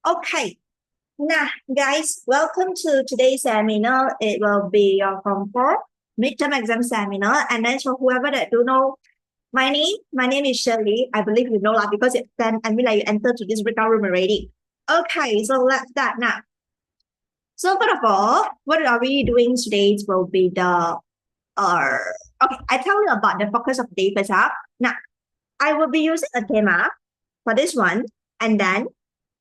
Okay. Now, guys, welcome to today's seminar. It will be your Form 4 midterm exam seminar. And then for whoever that don't know, my name is Shirley. I believe you know that because you entered to this breakout room already. Okay, so let's start now. So first of all, what are we doing today will be okay, I tell you about the focus of the day first. Now, I will be using a tema for this one, and then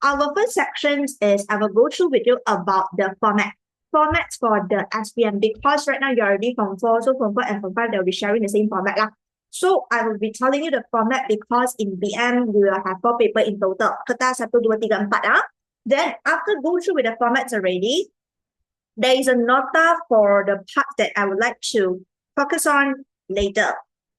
our first section is I will go through with you about the formats for the SPM, because right now you're already from 4, so from 4 and from 5 they'll be sharing the same format lah. So I will be telling you the format because in BM we will have 4 papers in total. Kertas 1, 2, 3, 4. Then after go through with the formats already, there is a nota for the part that I would like to focus on later.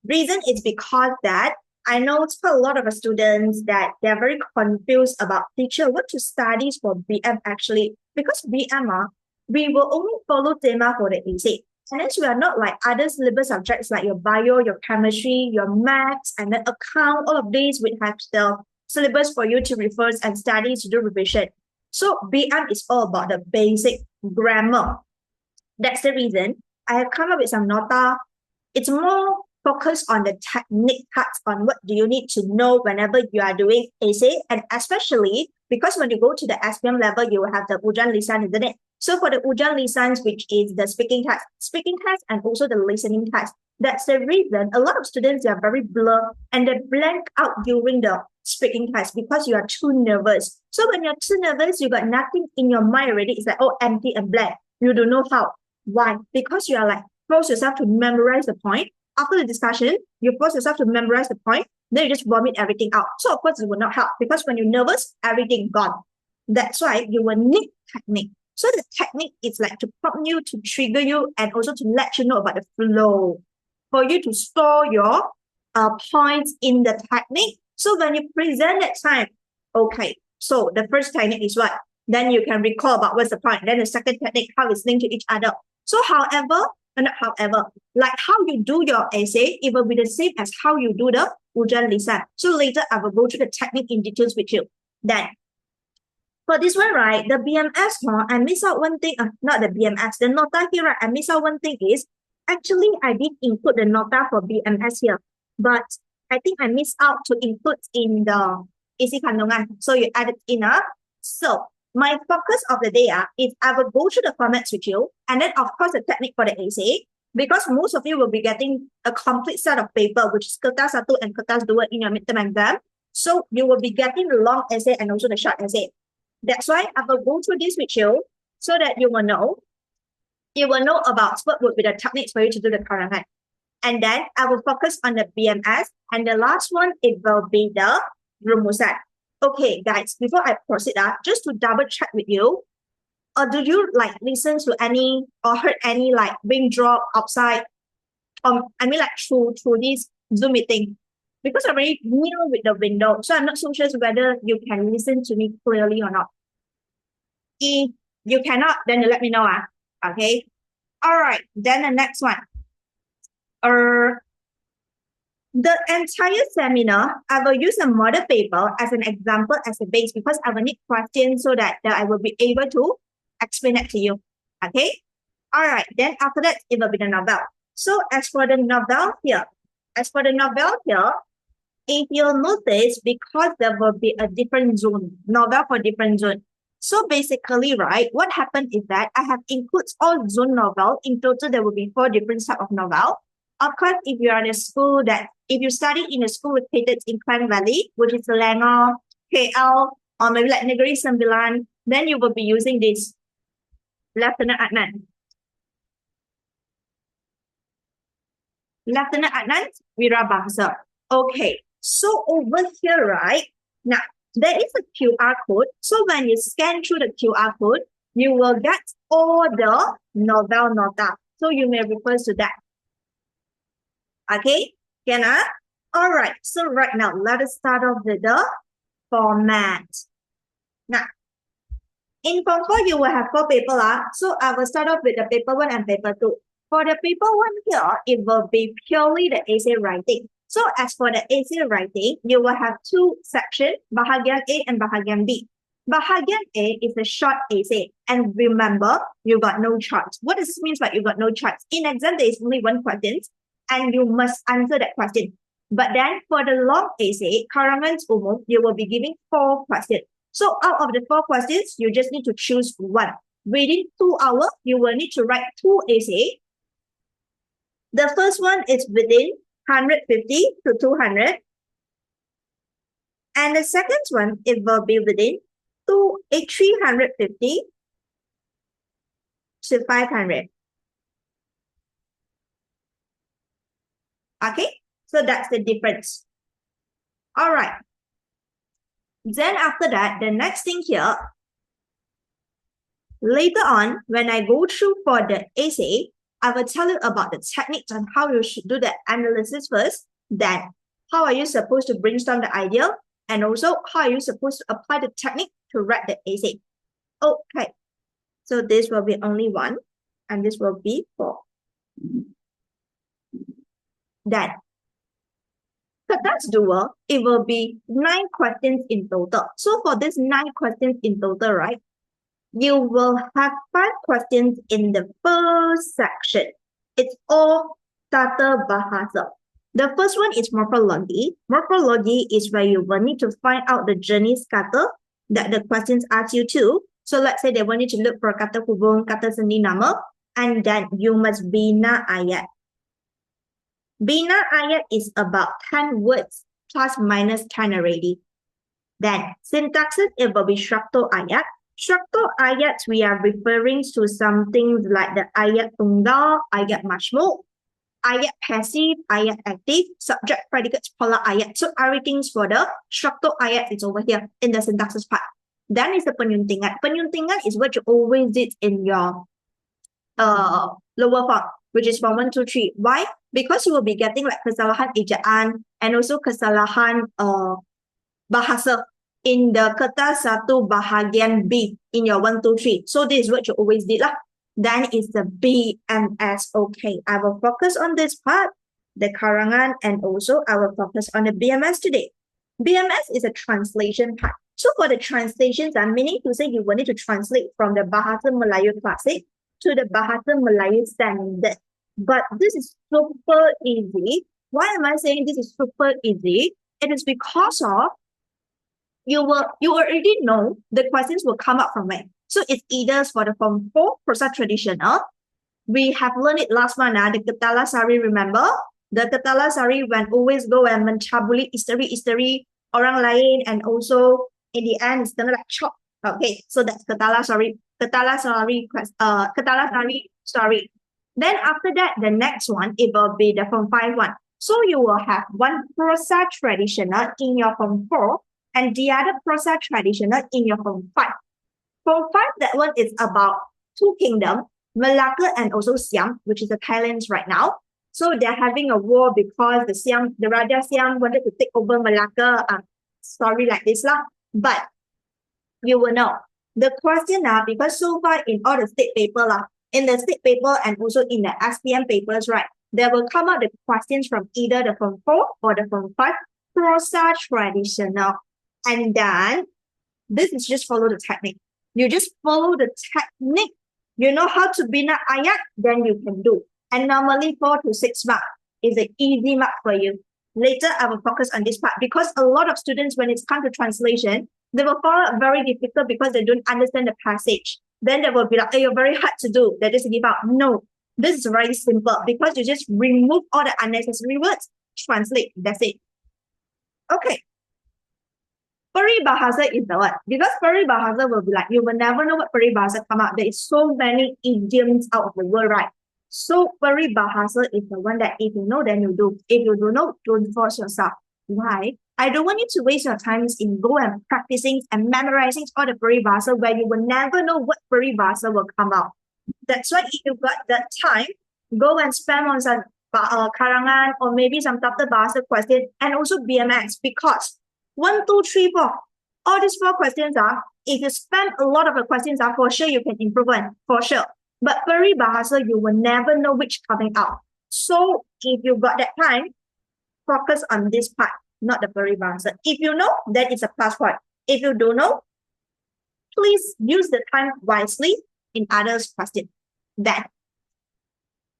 Reason is because that I know for a lot of students that they're very confused about teacher what to study for BM actually, because BM we will only follow tema for the essay. And then we are not like other syllabus subjects like your bio, your chemistry, your maths, and then account, all of these will have the syllabus for you to refer and study to do revision. So BM is all about the basic grammar. That's the reason I have come up with some nota. It's more focused on the technique parts, on what do you need to know whenever you are doing essay, and especially because when you go to the SPM level, you will have the Ujian Lisan, isn't it? So for the Ujian Lisans, which is the speaking test and also the listening test, that's the reason a lot of students are very blur and they blank out during the speaking test because you are too nervous. So when you're too nervous, you got nothing in your mind already. It's like, oh, empty and blank. You don't know how. Why? Because you are like, force yourself to memorize the point. After the discussion, you force yourself to memorize the point, then you just vomit everything out. So of course it will not help because when you're nervous, everything gone. That's why you will need technique. So the technique is like to prompt you, to trigger you, and also to let you know about the flow. For you to store your points in the technique. So when you present that time, okay, so the first technique is what? Then you can recall about what's the point. Then the second technique, how it's linked to each other. So like how you do your essay, it will be the same as how you do the Ujian Lisan. So later I will go through the technique in details with you. Then for this one, right, the BMS, I miss out one thing, not the BMS, the nota here, right, I miss out one thing is, actually I did include the nota for BMS here, but I think I missed out to include in the isi kandungan. So you add it in. So my focus of the day is I will go through the formats with you, and then of course the technique for the essay, because most of you will be getting a complete set of paper, which is kertas 1 and kertas 2 in your midterm exam. So you will be getting the long essay and also the short essay. That's why I will go through this with you so that you will know. You will know about what would be the techniques for you to do the current. And then I will focus on the BMS. And the last one, it will be the rumusan. Okay, guys, before I proceed, just to double check with you, do you like listen to any or heard any like raindrop outside? I mean like through this Zoom meeting. Because I'm very near with the window, so I'm not so sure whether you can listen to me clearly or not. If you cannot, then you let me know. Okay. All right. Then the next one. The entire seminar, I will use a model paper as an example, as a base, because I will need questions so that I will be able to explain it to you. Okay. All right. Then after that, it will be the novel. So as for the novel here, if you'll notice, because there will be a different zone, novel for different zone. So basically, right, what happened is that I have included all zone novel. In total, there will be 4 different types of novel. Of course, if you are in a school if you study in a school located in Klang Valley, which is Selangor, KL, or maybe like Negeri Sembilan, then you will be using this Lieutenant Adnan. Lieutenant Adnan Wirabangsa. Okay, so over here, right, now, there is a QR code. So when you scan through the QR code, you will get all the novel nota. So you may refer to that. Okay, can I? All right, so right now, let us start off with the format. Now, in Form 4, you will have 4 papers. So I will start off with the paper 1 and paper 2. For the paper 1 here, it will be purely the essay writing. So as for the essay writing, you will have 2 sections, bahagian A and bahagian B. Bahagian A is a short essay. And remember, you got no charts. What does this mean by you got no charts? In exam, there is only one question and you must answer that question. But then for the long essay, karangan umum, you will be giving 4 questions. So out of the 4 questions, you just need to choose one. Within 2 hours, you will need to write 2 essays. The first one is within 150 to 200. And the second one, it will be within 350 to 500. Okay, so that's the difference. All right. Then after that, the next thing here, later on, when I go through for the essay, I will tell you about the techniques on how you should do the analysis first. Then, how are you supposed to brainstorm the idea? And also, how are you supposed to apply the technique to write the essay? Okay, so this will be only 1, and this will be 4. Then, that's dual, it will be 9 questions in total. So for this 9 questions in total, right, you will have 5 questions in the first section. It's all Tata Bahasa. The first one is morphology. Morphology is where you will need to find out the jenis kata that the questions ask you to. So let's say they want you to look for kata hubung, kata sendi nama, and then you must bina ayat. Bina ayat is about 10 words plus minus 10 already. Then syntaxes, it will be structural ayat. Structural ayats, we are referring to some things like the ayat tunggal, ayat majmuk, ayat passive, ayat active, subject, predicates, polar ayat. So everything's for the structural ayat is over here in the syntaxes part. Then is the penyuntingan. Penyuntingan is what you always did in your lower form, which is form 1, 2, 3. Why? Because you will be getting like kesalahan ejaan and also kesalahan bahasa in the kertas 1 bahagian B in your 1, 2, 3. So this is what you always did lah. Then is the BMS. Okay, I will focus on this part, the karangan, and also I will focus on the BMS today. BMS is a translation part. So for the translations, I'm meaning to say you will need to translate from the Bahasa Melayu Classic to the Bahasa Melayu Standard. But this is super easy. Why am I saying this is super easy? It is because of you already know the questions will come up from where. So it's either for the form 4 prosa traditional. We have learned it last month, the Ketala Sari, remember? The Ketala Sari when always go and mencabuli isteri orang lain, and also in the end it's gonna like chop. Okay, so that's Ketala Sari. Ketala Sari story. Then after that, the next one, it will be the form 5 one. So you will have one prosa traditional in your form 4 and the other prosa traditional in your form 5. Form 5, that one is about 2 kingdoms, Malacca and also Siam, which is the Thailand right now. So they're having a war because the Raja Siam wanted to take over Malacca. Story like this lah. But you will know the question now, because so far in all the state paper lah, in the state paper and also in the SPM papers, right, there will come out the questions from either the form 4 or the form 5 prosa traditional. And then this is just follow the technique. You just follow the technique. You know how to bina ayat, then you can do. And normally 4 to 6 marks is an easy mark for you. Later, I will focus on this part because a lot of students, when it's come to translation, they will find it very difficult because they don't understand the passage. Then they will be like, oh, you're very hard to do. They just give up. No, this is very simple because you just remove all the unnecessary words, translate, that's it. Okay. Peribahasa is the one. Because peribahasa will be like, you will never know what peribahasa come out. There is so many idioms out of the world, right? So peribahasa is the one that if you know, then you do. If you don't know, don't force yourself. Why? I don't want you to waste your time in go and practicing and memorizing all the peribahasa where you will never know what peribahasa will come out. That's why if you got that time, go and spend on some karangan or maybe some Tata Bahasa question and also BMX, because 1, 2, 3, 4, all these 4 questions are, if you spend a lot of the questions are, for sure you can improve on, for sure. But peribahasa, you will never know which coming out. So if you got that time, focus on this part, not the peribahasa. If you know, then it's a plus point. If you don't know, please use the time wisely in others' question. Then,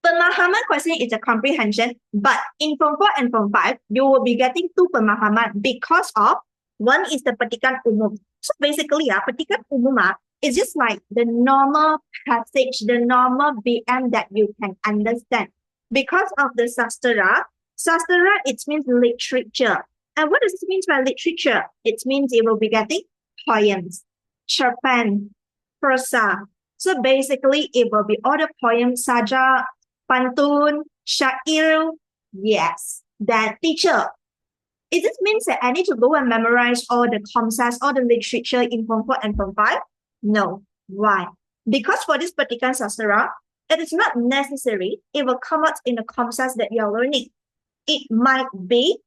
pemahaman question is a comprehension, but in Form 4 and Form 5, you will be getting 2 pemahaman because of one is the petikan umum. So basically, petikan umum is just like the normal passage, the normal BM that you can understand. Because of the sastra, it means literature. And what does it mean by literature? It means you will be getting poems, cerpen, prosa. So basically, it will be all the poems, saja, pantun, syair. Yes, that teacher. It just means that I need to go and memorize all the concepts, all the literature in Form 4 and Form 5? No. Why? Because for this particular sastra, it is not necessary. It will come out in the concepts that you are learning. It might be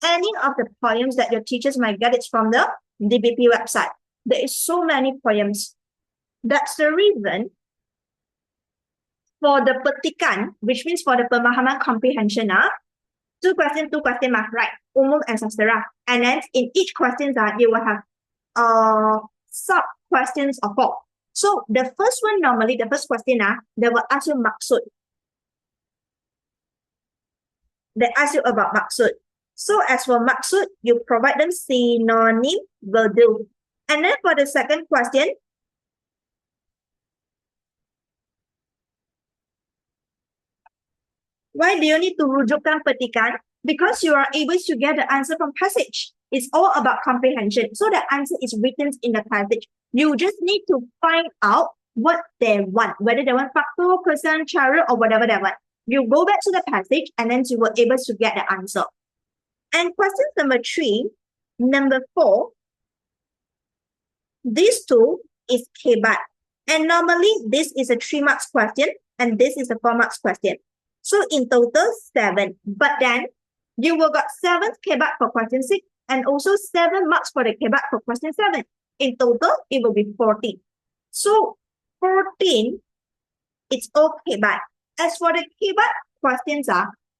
any of the poems that your teachers might get it from the DBP website. There is so many poems. That's the reason for the petikan, which means for the pemahaman comprehension, two question mark, right? Umum and sastra. And then in each question, you will have sub questions of 4. So the first one, normally the first question, they will ask you maksud. They ask you about maksud. So as for maksud, you provide them synonym will do. And then for the second question, why do you need to rujukkan petikan? Because you are able to get the answer from passage. It's all about comprehension. So the answer is written in the passage. You just need to find out what they want, whether they want faktor, person, cara, or whatever they want. You go back to the passage and then you will able to get the answer. And question number 3, number 4, these two is kebat. And normally this is a 3 marks question and this is a 4 marks question. So in total 7. But then you will got 7 kebat for question 6 and also 7 marks for the kebat for question 7. In total, it will be 14. So 14, it's all kebat. As for the kebat questions,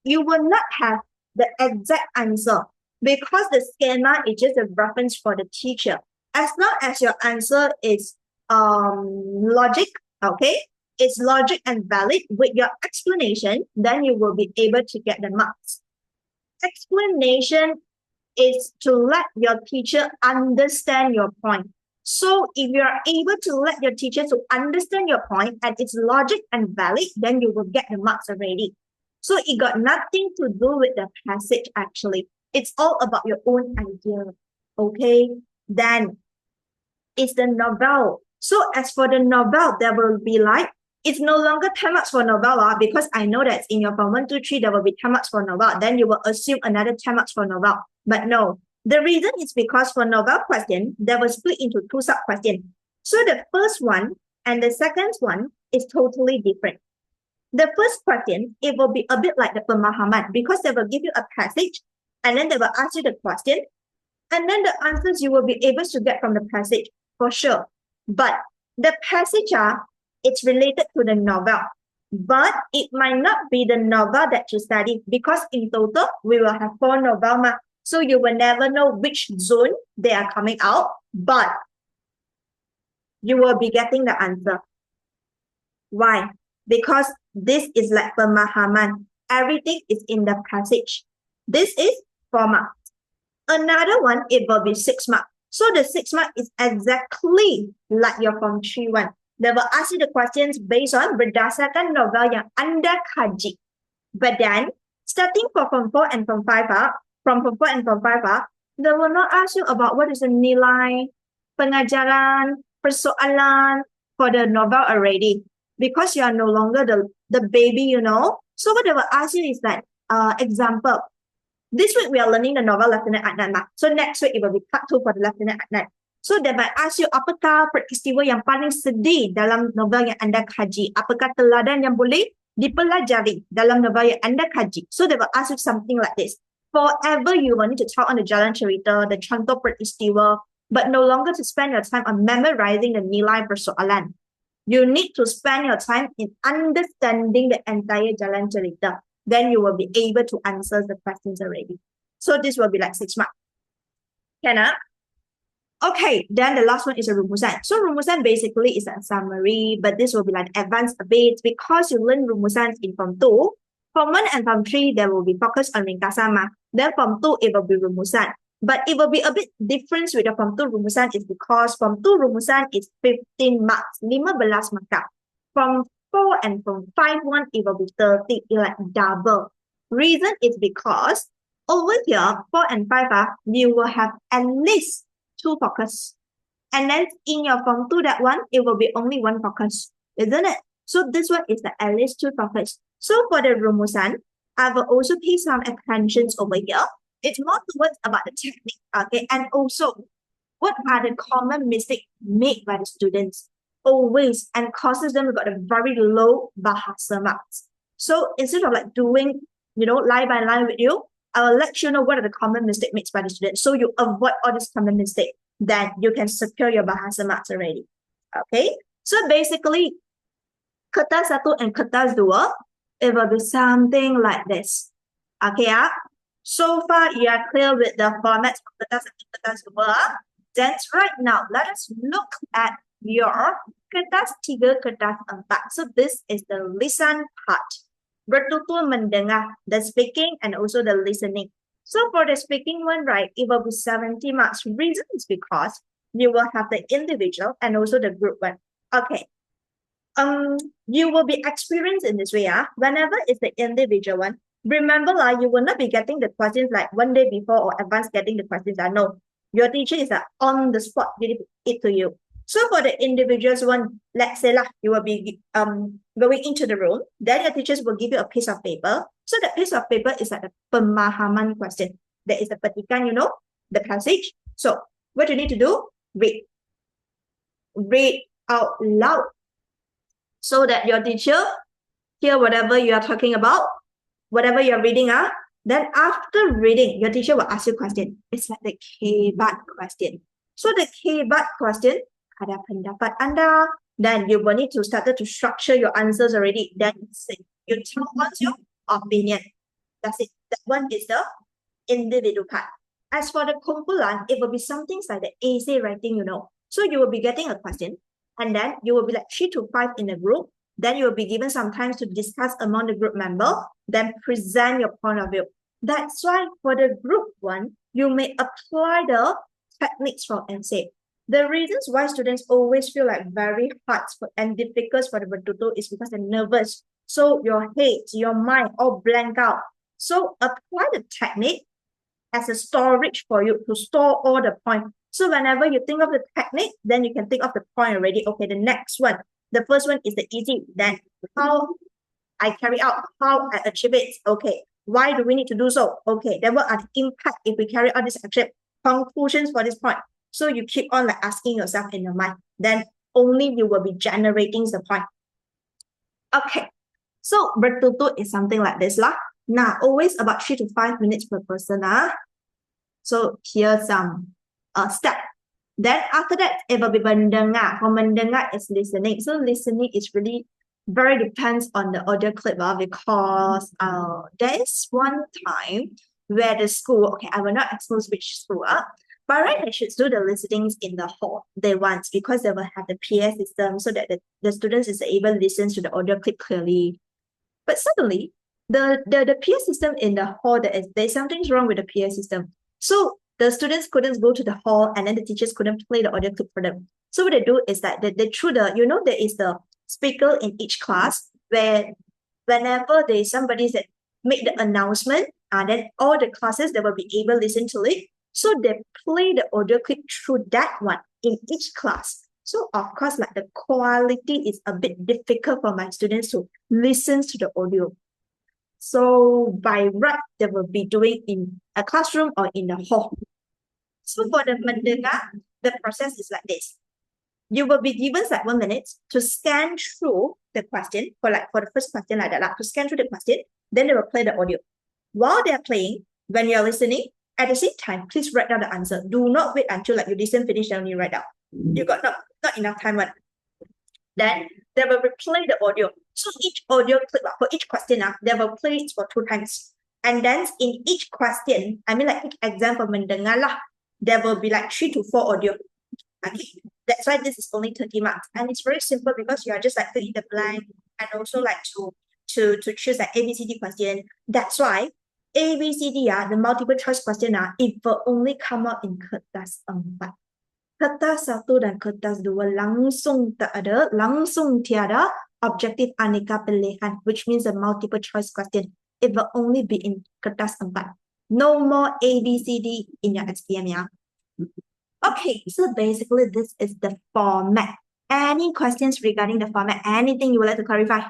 you will not have the exact answer because the schema is just a reference for the teacher. As long as your answer is logic, okay, it's logic and valid with your explanation, then you will be able to get the marks. Explanation is to let your teacher understand your point. So if you are able to let your teacher to understand your point and it's logic and valid, then you will get the marks already. So it got nothing to do with the passage actually. It's all about your own idea. Okay, then it's the novel. So as for the novel, there will be like, it's no longer 10 marks for novel because I know that in your Form 1, 2, 3, there will be 10 marks for novel. Then you will assume another 10 marks for novel. But no, the reason is because for novel question, they will split into 2 sub-questions. So the first one and the second one is totally different. The first question, it will be a bit like the pemahaman because they will give you a passage and then they will ask you the question and then the answers you will be able to get from the passage for sure. But the passage, it's related to the novel. But it might not be the novel that you study because in total, we will have 4 novels. So you will never know which zone they are coming out, but you will be getting the answer. Why? Because this is like pemahaman. Everything is in the passage. This is 4 marks. Another one, it will be 6 marks. So the 6 marks is exactly like your Form 3 one. They will ask you the questions based on berdasarkan novel yang anda kaji. But then, starting for Form 4 and Form 5, from Form 4 and Form 5, they will not ask you about what is the nilai, pengajaran, persoalan for the novel already. Because you are no longer the baby, you know. So what they will ask you is like, example, this week we are learning the novel Lieutenant Adnan. So next week it will be part 2 for the Lieutenant Adnan. So they might ask you, apakah peristiwa yang paling sedih dalam novel yang anda kaji? Apakah teladan yang boleh dipelajari dalam novel yang anda kaji? So they will ask you something like this. Forever you will need to talk on the jalan cerita, the contoh peristiwa, but no longer to spend your time on memorizing the nilai persoalan. You need to spend your time in understanding the entire jalan cerita. Then you will be able to answer the questions already. So this will be like 6 marks. Can I? Okay, then the last one is a rumusan. So rumusan basically is a summary, but this will be like advanced a bit because you learn rumusan in Form 2. Form 1 and Form 3, there will be focus on ringkasan. Then Form 2, it will be rumusan. But it will be a bit different with the Form 2 rumusan is because Form 2 rumusan is 15 marks, 15 mark. From 4 and from 5 1, it will be 30, like double. Reason is because over here, 4 and 5, you will have at least 2 focus. And then in your Form 2, that one, it will be only 1 focus, isn't it? So this one is the at least 2 focus. So for the rumusan, I will also pay some attentions over here. It's more towards about the technique, okay? And also, what are the common mistakes made by the students? Always, and causes them to got a very low bahasa marks. So instead of like doing, line by line with you, I will let you know what are the common mistakes made by the students. So you avoid all these common mistakes. Then you can secure your bahasa marks already. Okay? So basically, kertas 1 and kertas 2, it will be something like this. Okay, so far you are clear with the formats of kertas 1 and kertas 2. Then right now, let us look at your kertas 3, kertas 4. So this is the lisan part. Bertutur mendengar, the speaking and also the listening. So for the speaking one, right, it will be 70 marks. Reason is because you will have the individual and also the group one. Okay. You will be experienced in this way. Whenever it's the individual one, remember, you will not be getting the questions like one day before or advance getting the questions. No, your teacher is on the spot giving it to you. So for the individuals one, let's say you will be going into the room, then your teachers will give you a piece of paper. So that piece of paper is like a pemahaman question. There is a petikan, the passage. So what you need to do, read out loud so that your teacher hear whatever you are talking about, whatever you're reading. Then after reading, your teacher will ask you a question. It's like the kebat question. So the kebat question, ada pendapat Anda, then you will need to start to structure your answers already. Then you tell what's your opinion. That's it. That one is the individual part. As for the kumpulan, it will be something like the essay writing, So you will be getting a question, and then you will be like 3 to 5 in a group. Then you will be given some time to discuss among the group member, then present your point of view. That's why for the group one, you may apply the techniques from essay. The reasons why students always feel like very hard and difficult for the bertutur is because they're nervous. So your head, your mind all blank out. So apply the technique as a storage for you to store all the points. So whenever you think of the technique, then you can think of the point already. Okay, the next one. The first one is the easy. Then how I carry out, how I achieve it. Okay, why do we need to do so? Okay, then what are the impact if we carry out this action? Conclusions for this point. So you keep on like asking yourself in your mind. Then only you will be generating the point. Okay, so bertutur is something like this lah. Now, always about 3 to 5 minutes per person. So here's some step. Then after that, it will be mendengar. For mendengar is listening. So listening is really very depends on the audio clip because there is one time where the school, okay, I will not expose which school, but right, they should do the listenings in the hall. They want because they will have the PA system so that the students is able to listen to the audio clip clearly. But suddenly, the PA system in the hall, there's something wrong with the PA system. So the students couldn't go to the hall and then the teachers couldn't play the audio clip for them. So what they do is that they through the, there is the speaker in each class where whenever there is somebody that make the announcement, then all the classes, they will be able to listen to it. So they play the audio clip through that one in each class. So of course, like the quality is a bit difficult for my students to listen to the audio. So by right, they will be doing in a classroom or in the hall. So for the mendengar, the process is like this. You will be given like 1 minute to scan through the question for the first question like that, to scan through the question. Then they will play the audio. While they are playing, when you are listening, at the same time, please write down the answer. Do not wait until you listen finish then you write down. You got not enough time. Then they will replay the audio. So each audio clip for each question, they will play it for 2 times. And then in each question, each exam for mendengar there will be like 3 to 4 audio. Okay, that's why this is only 30 marks. And it's very simple because you are just like fill in the blank and also like to choose like ABCD question. That's why ABCD, the multiple choice question, it will only come out in kertas 4. Kertas 1 dan kertas 2 langsung tak ada, langsung tiada objective aneka pilihan, which means a multiple choice question. It will only be in kertas 4. No more ABCD in your SPM, yeah. Okay, so basically this is the format. Any questions regarding the format? Anything you would like to clarify?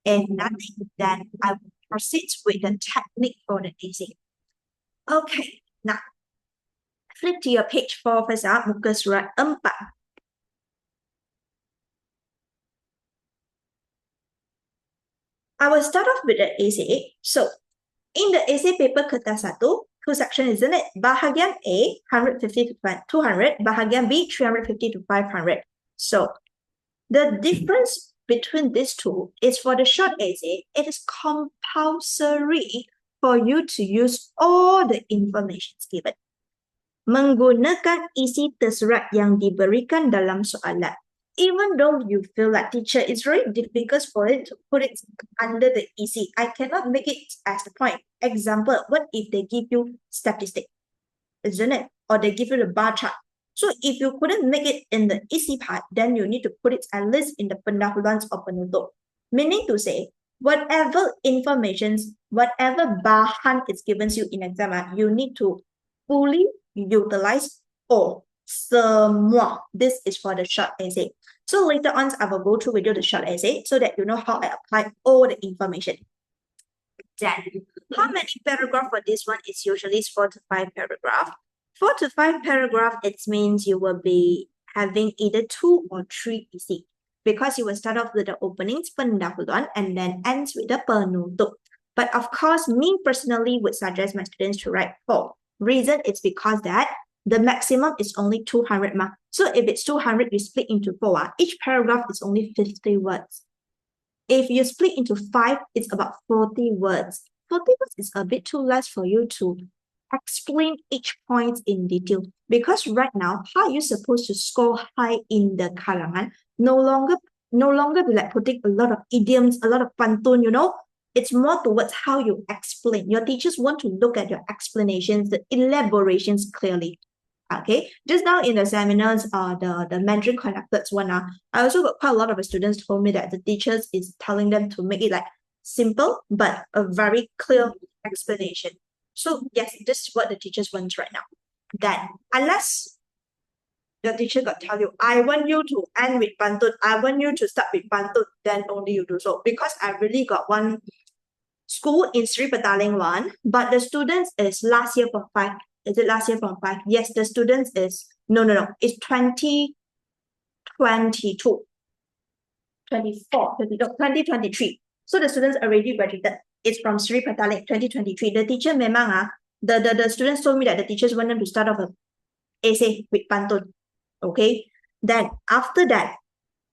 If nothing, then I will proceed with the technique for the essay. Okay, now flip to your page 4 first, muka surat 4. I will start off with the essay. So, in the essay paper kertas 1, 2 sections, isn't it? Bahagian A, 150 to 200. Bahagian B, 350 to 500. So, the difference between these two is for the short essay, it is compulsory for you to use all the information given. Menggunakan isi tersurat yang diberikan dalam soalan. Even though you feel like teacher, it's very difficult for it to put it under the isi. I cannot make it as the point. Example, what if they give you statistic, isn't it? Or they give you the bar chart. So if you couldn't make it in the isi part, then you need to put it at least in the pendahuluan or penutup. Meaning to say, whatever informations, whatever bahan is given to you in exam, you need to fully utilize all. Semua. This is for the short essay. So later on, I will go through with you the short essay so that you know how I apply all the information. Then, how many paragraph for this one is usually 4 to 5 paragraph. 4 to 5 paragraph, it means you will be having either 2 or 3 isi. Because you will start off with the openings, pendahuluan, and then ends with the penutup. But of course, me personally would suggest my students to write 4. Reason is because that the maximum is only 200 marks. So if it's 200, you split into 4. Each paragraph is only 50 words. If you split into 5, it's about 40 words. 40 words is a bit too less for you to explain each point in detail. Because right now, how are you supposed to score high in the kalangan? No longer be like putting a lot of idioms, a lot of pantun, you know. It's more towards how you explain. Your teachers want to look at your explanations, the elaborations clearly. Okay, just now in the seminars, the Mandarin conducted one, I also got quite a lot of students told me that the teachers is telling them to make it like simple, but a very clear explanation. So yes, this is what the teachers want right now. Then, unless the teacher got tell you, I want you to end with pantun, I want you to start with pantun, then only you do so. Because I really got one school in Sri Petaling 1, but the students is last year from 5. Is it last year from 5? Yes, the students is, no. It's 2022. 2023. So the students already graduated. It's from Sri Petaling 2023. The teacher memang, the students told me that the teachers want them to start off a essay with pantun. Okay. Then after that,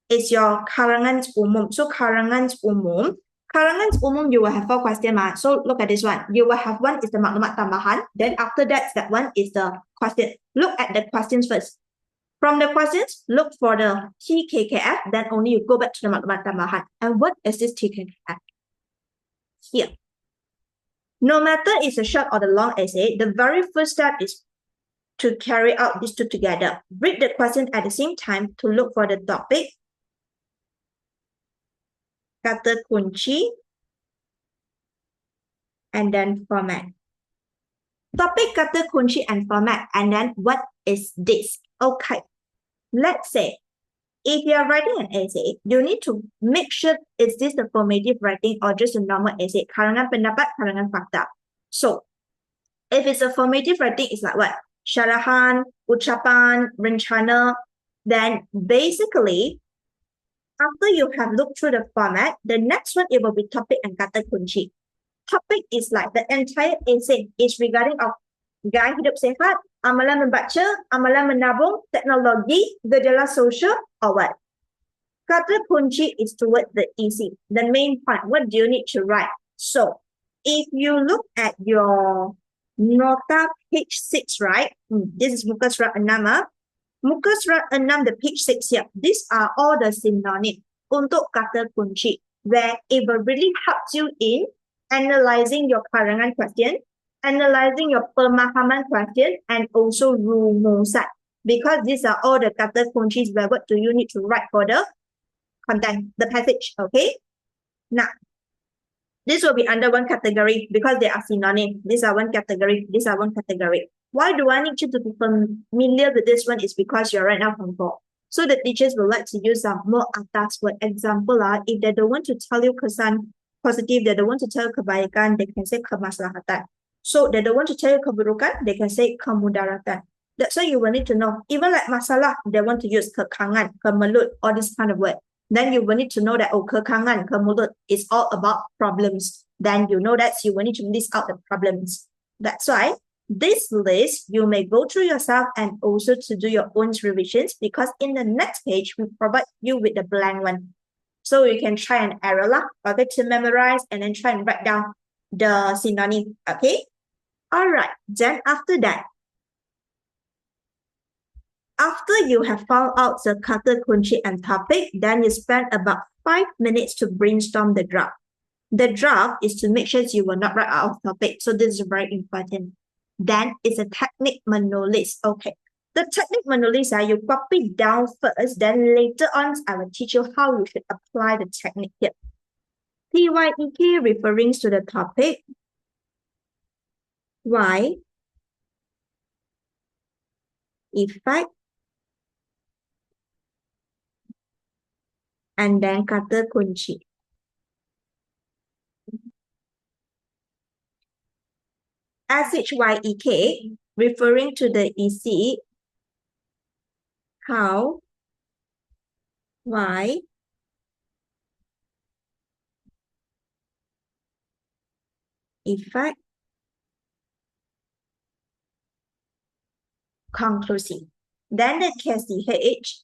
it's your karangan umum. So karangan umum, you will have 4 questions. So look at this one. You will have one is the maklumat tambahan. Then after that one is the question. Look at the questions first. From the questions, look for the TKKF. Then only you go back to the maklumat tambahan. And what is this TKKF? Here. No matter it's a short or the long essay, the very first step is to carry out these two together. Read the question at the same time to look for the topic, kata kunci, and then format. Topic, kata kunci, and format. And then what is this? Okay. Let's say, if you are writing an essay, you need to make sure is this the formative writing or just a normal essay? Karangan pendapat, karangan fakta. So, if it's a formative writing, it's like what? Syarahan, ucapan, rencana. Then basically, after you have looked through the format, the next one, it will be topic and kata kunci. Topic is like the entire essay is regarding of gaya hidup sehat, amalan membaca, amalan menabung, teknologi, gejala sosial, or what? Kata kunci is towards the isi, the main part. What do you need to write? So, if you look at your nota page 6, right? This is muka surat 6. Muka surat 6, the page 6 here. These are all the synonym untuk kata kunci, where it will really help you in analyzing your karangan question, analyzing your pemahaman question, and also rumusan. Because these are all the kata kuncis where what do you need to write for the content, the passage, okay? Now, this will be under one category because they are synonym. These are one category. These are one category. Why do I need you to be familiar with this one? Is because you're right now from 4. So the teachers will like to use some more atas word. Example, if they don't want to tell you kesan positive, they don't want to tell you kebaikan, they can say kemaslahatan. So they don't want to tell you keburukan, they can say kemudaratan. That's why you will need to know. Even like masalah, they want to use kekangan, kemelut, all this kind of word. Then you will need to know that, oh, kekangan, kemulut is all about problems. Then you know that you will need to list out the problems. That's why this list, you may go through yourself and also to do your own revisions, because in the next page, we provide you with the blank one. So you can try and error lah, okay, to memorize and then try and write down the synonym, okay? All right, then after that, after you have found out the kata kunci and topic, then you spend about 5 minutes to brainstorm the draft. The draft is to make sure you will not write out of topic. So this is very important. Then it's a technique menulis. Okay. The technique menulis, you copy down first, then later on, I will teach you how you should apply the technique here. TYEK referring to the topic. Y, effect, and then kata kunci. SHYEK referring to the EC, how, why, effect, conclusive. Then the KCH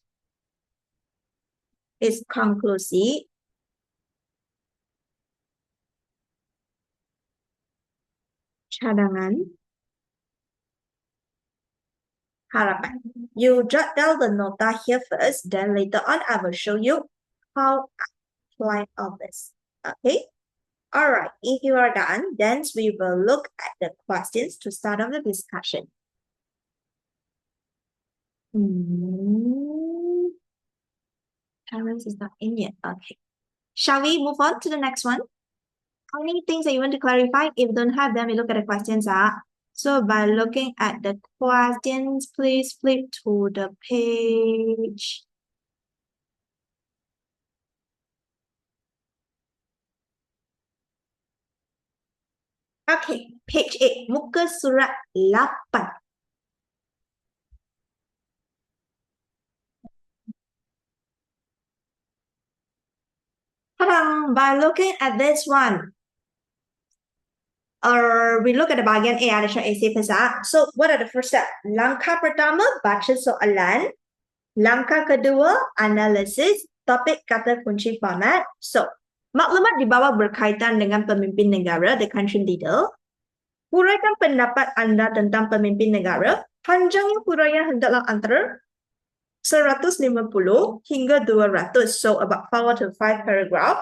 is conclusive, cadangan, harapan. You jot down the nota here first, then later on I will show you how to apply all this. Okay? Alright, if you are done, then we will look at the questions to start off the discussion. Terence is not in yet. Okay. Shall we move on to the next one? Any things that you want to clarify? If you don't have them, we look at the questions. So by looking at the questions, please flip to the page. Okay, page 8, muka surat 8. By looking at this one, we look at the bagian A, ada short essay first. So what are the first step? Langkah pertama, baca soalan. Langkah kedua, analisis topik kata kunci format. So, maklumat di bawah berkaitan dengan pemimpin negara, the country leader. Huraikan pendapat anda tentang pemimpin negara. Panjangnya huraian hendaklah antara 150 hingga 200. So, about 4 to 5 paragraph.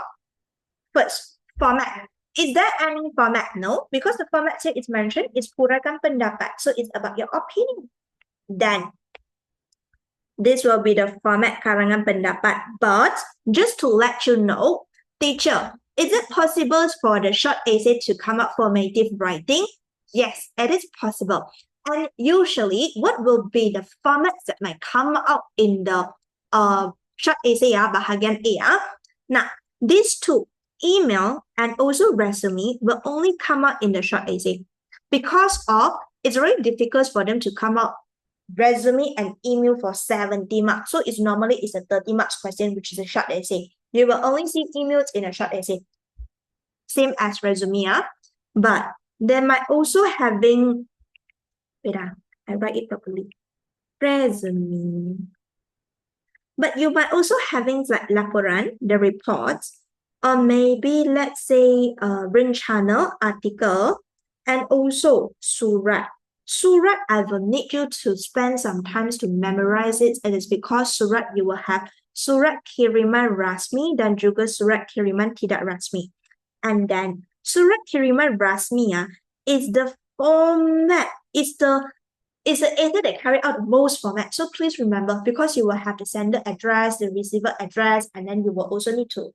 First, format. Is there any format? No, because the format here is mentioned is huraikan pendapat. So, it's about your opinion. Then, this will be the format karangan pendapat. But just to let you know, teacher, is it possible for the short essay to come out formative writing? Yes, it is possible. And usually, what will be the formats that might come out in the short essay, bahagian A? Now, these two, email and also resume, will only come out in the short essay. Because of, it's very difficult for them to come out resume and email for 70 marks. So it's normally a 30 marks question, which is a short essay. You will only see emails in a short essay. Same as resume, but they might also having, wait, I write it properly. Resume. But you might also having like laporan, the reports, or maybe let's say rencana article, and also surat. Surat, I will need you to spend some time to memorize it. It is because surat you will have surat kiriman rasmi dan juga surat kiriman tidak rasmi. And then surat kiriman rasmi is the format, it's the agent that carry out most format. So please remember, because you will have the sender address, the receiver address, and then you will also need to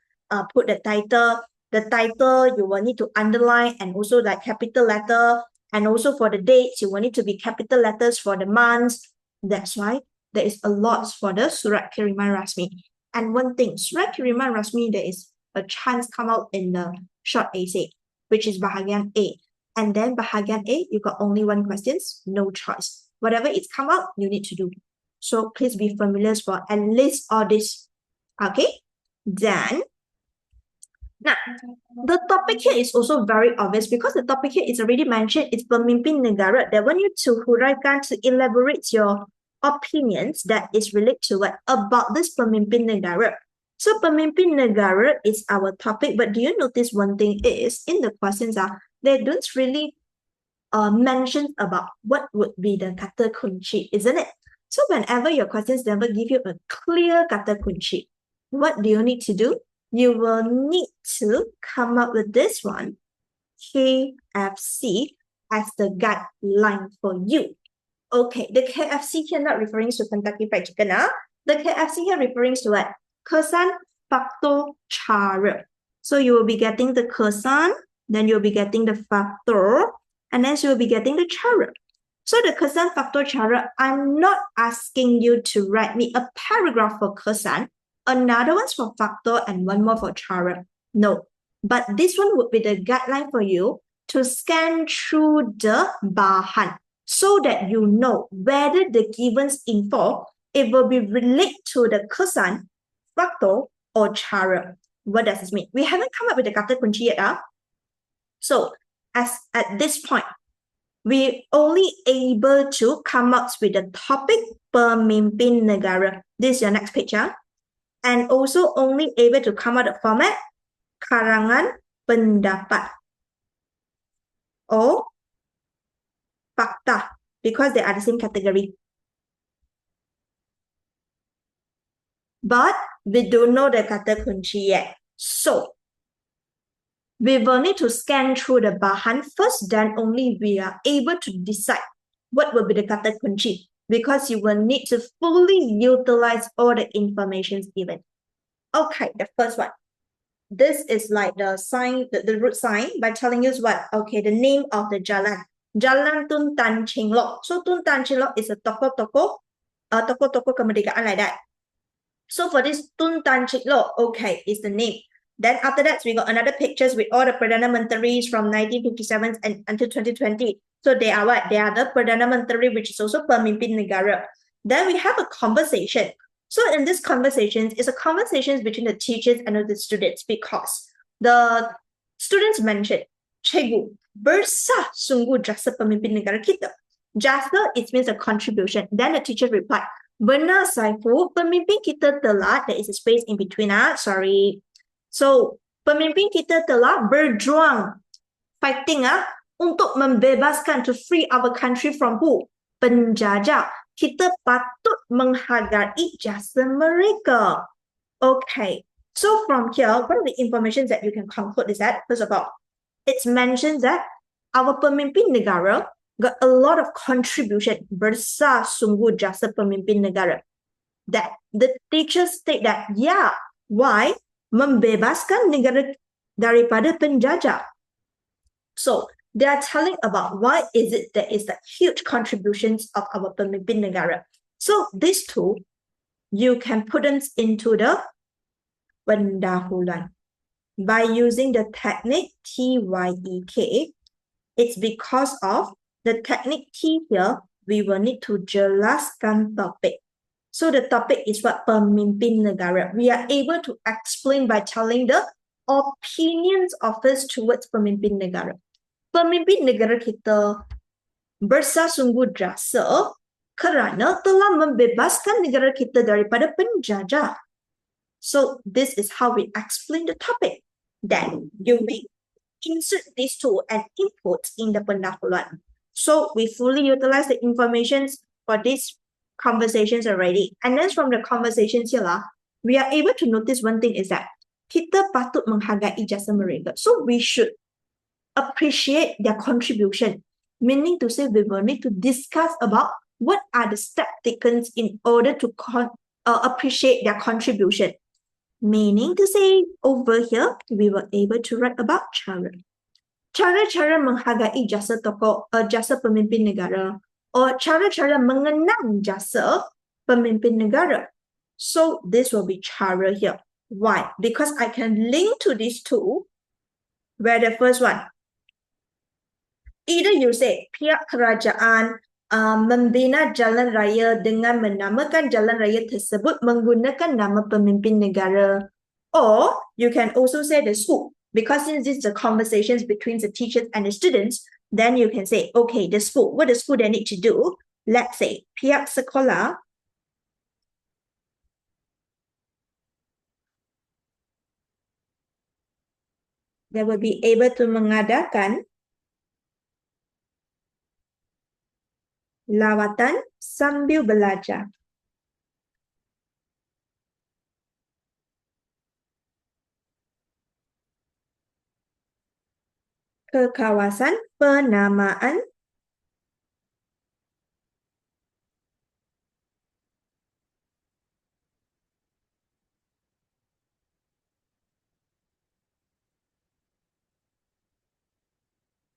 put the title. The title you will need to underline and also like capital letter. And also for the dates, you will need to be capital letters for the months. That's why there is a lot for the Surat Kiriman Rasmi. And one thing, Surat Kiriman Rasmi, there is a chance come out in the short essay, which is bahagian A. And then bahagian A, you got only one question, no choice. Whatever it's come out, you need to do. So please be familiar for at least all this. Okay? Then, now, the topic here is also very obvious because the topic here is already mentioned. It's pemimpin negara. They want you to huraikan, to elaborate your opinions that is related to what about this pemimpin negara. So pemimpin negara is our topic, but do you notice one thing is in the questions they don't really mention about what would be the kata kunci, isn't it? So whenever your questions never give you a clear kata kunci, what do you need to do? You will need to come up with this one, KFC, as the guideline for you. Okay, the KFC here not referring to Kentucky Fried Chicken. The KFC here referring to what? Kesan, faktor, cara. So you will be getting the kesan, then you'll be getting the faktor, and then you will be getting the cara. So the kesan, faktor, cara, I'm not asking you to write me a paragraph for kesan, another one's for factor, and one more for cara. No, but this one would be the guideline for you to scan through the bahan so that you know whether the given info, it will be related to the kesan, factor, or cara. What does this mean? We haven't come up with the kata kunci yet. So as at this point, we only able to come up with the topic pemimpin negara. This is your next page. And also only able to come out the format karangan pendapat or fakta because they are the same category. But we don't know the kata kunci yet. So we will need to scan through the bahan first, then only we are able to decide what will be the kata kunci, because you will need to fully utilize all the information given. Okay, the first one. This is like the sign, the root sign by telling you what? Okay, the name of the jalan. Jalan Tun Tan Cheng Lock. So Tun Tan Cheng Lock is a toko kemerdekaan like that. So for this Tun Tan Cheng Lock, okay, is the name. Then after that, we got another pictures with all the Perdana Menteris from 1957 and until 2020. So they are what? They are the Perdana Menteri, which is also pemimpin negara. Then we have a conversation. So in this conversation, it's a conversation between the teachers and the students because the students mentioned, Cikgu, bersah sungguh jasa pemimpin negara kita. Jasa, it means a contribution. Then the teacher replied, benar Saiful, pemimpin kita telah, there is a space in between, sorry. So, pemimpin kita telah berjuang, fighting untuk membebaskan, to free our country from who? Penjajah. Kita patut menghargai jasa mereka. Okay, so from here, what are the information that you can conclude is that, first of all, it's mentioned that our pemimpin negara got a lot of contribution, besar sungguh jasa pemimpin negara. That the teachers state that, yeah, why? Membebaskan negara daripada penjajah. So, they are telling about why is it there is the huge contributions of our pemimpin negara. So these two, you can put them into the pendahuluan by using the technique TYEK. It's because of the technique T here, we will need to jelaskan topik. So the topic is what? Pemimpin negara. We are able to explain by telling the opinions of us towards pemimpin negara. Pemimpin negara kita besar sungguh jasa kerana telah membebaskan negara kita daripada penjajah. So this is how we explain the topic. Then you may insert these two and input in the pendahuluan. So we fully utilize the information for these conversations already. And then from the conversations here, we are able to notice one thing is that kita patut menghargai jasa mereka. So we should appreciate their contribution, meaning to say we will need to discuss about what are the steps taken in order to appreciate their contribution. Meaning to say over here, we were able to write about cara. Cara-cara menghargai jasa tokoh, jasa pemimpin negara, or cara-cara mengenang jasa pemimpin negara. So this will be cara here. Why? Because I can link to these two, where the first one, either you say pihak kerajaan membina jalan raya dengan menamakan jalan raya tersebut menggunakan nama pemimpin negara, or you can also say the school, because since this is the conversations between the teachers and the students, then you can say, okay, the school, what the school they need to do, let's say pihak sekolah they will be able to mengadakan lawatan sambil belajar ke kawasan penamaan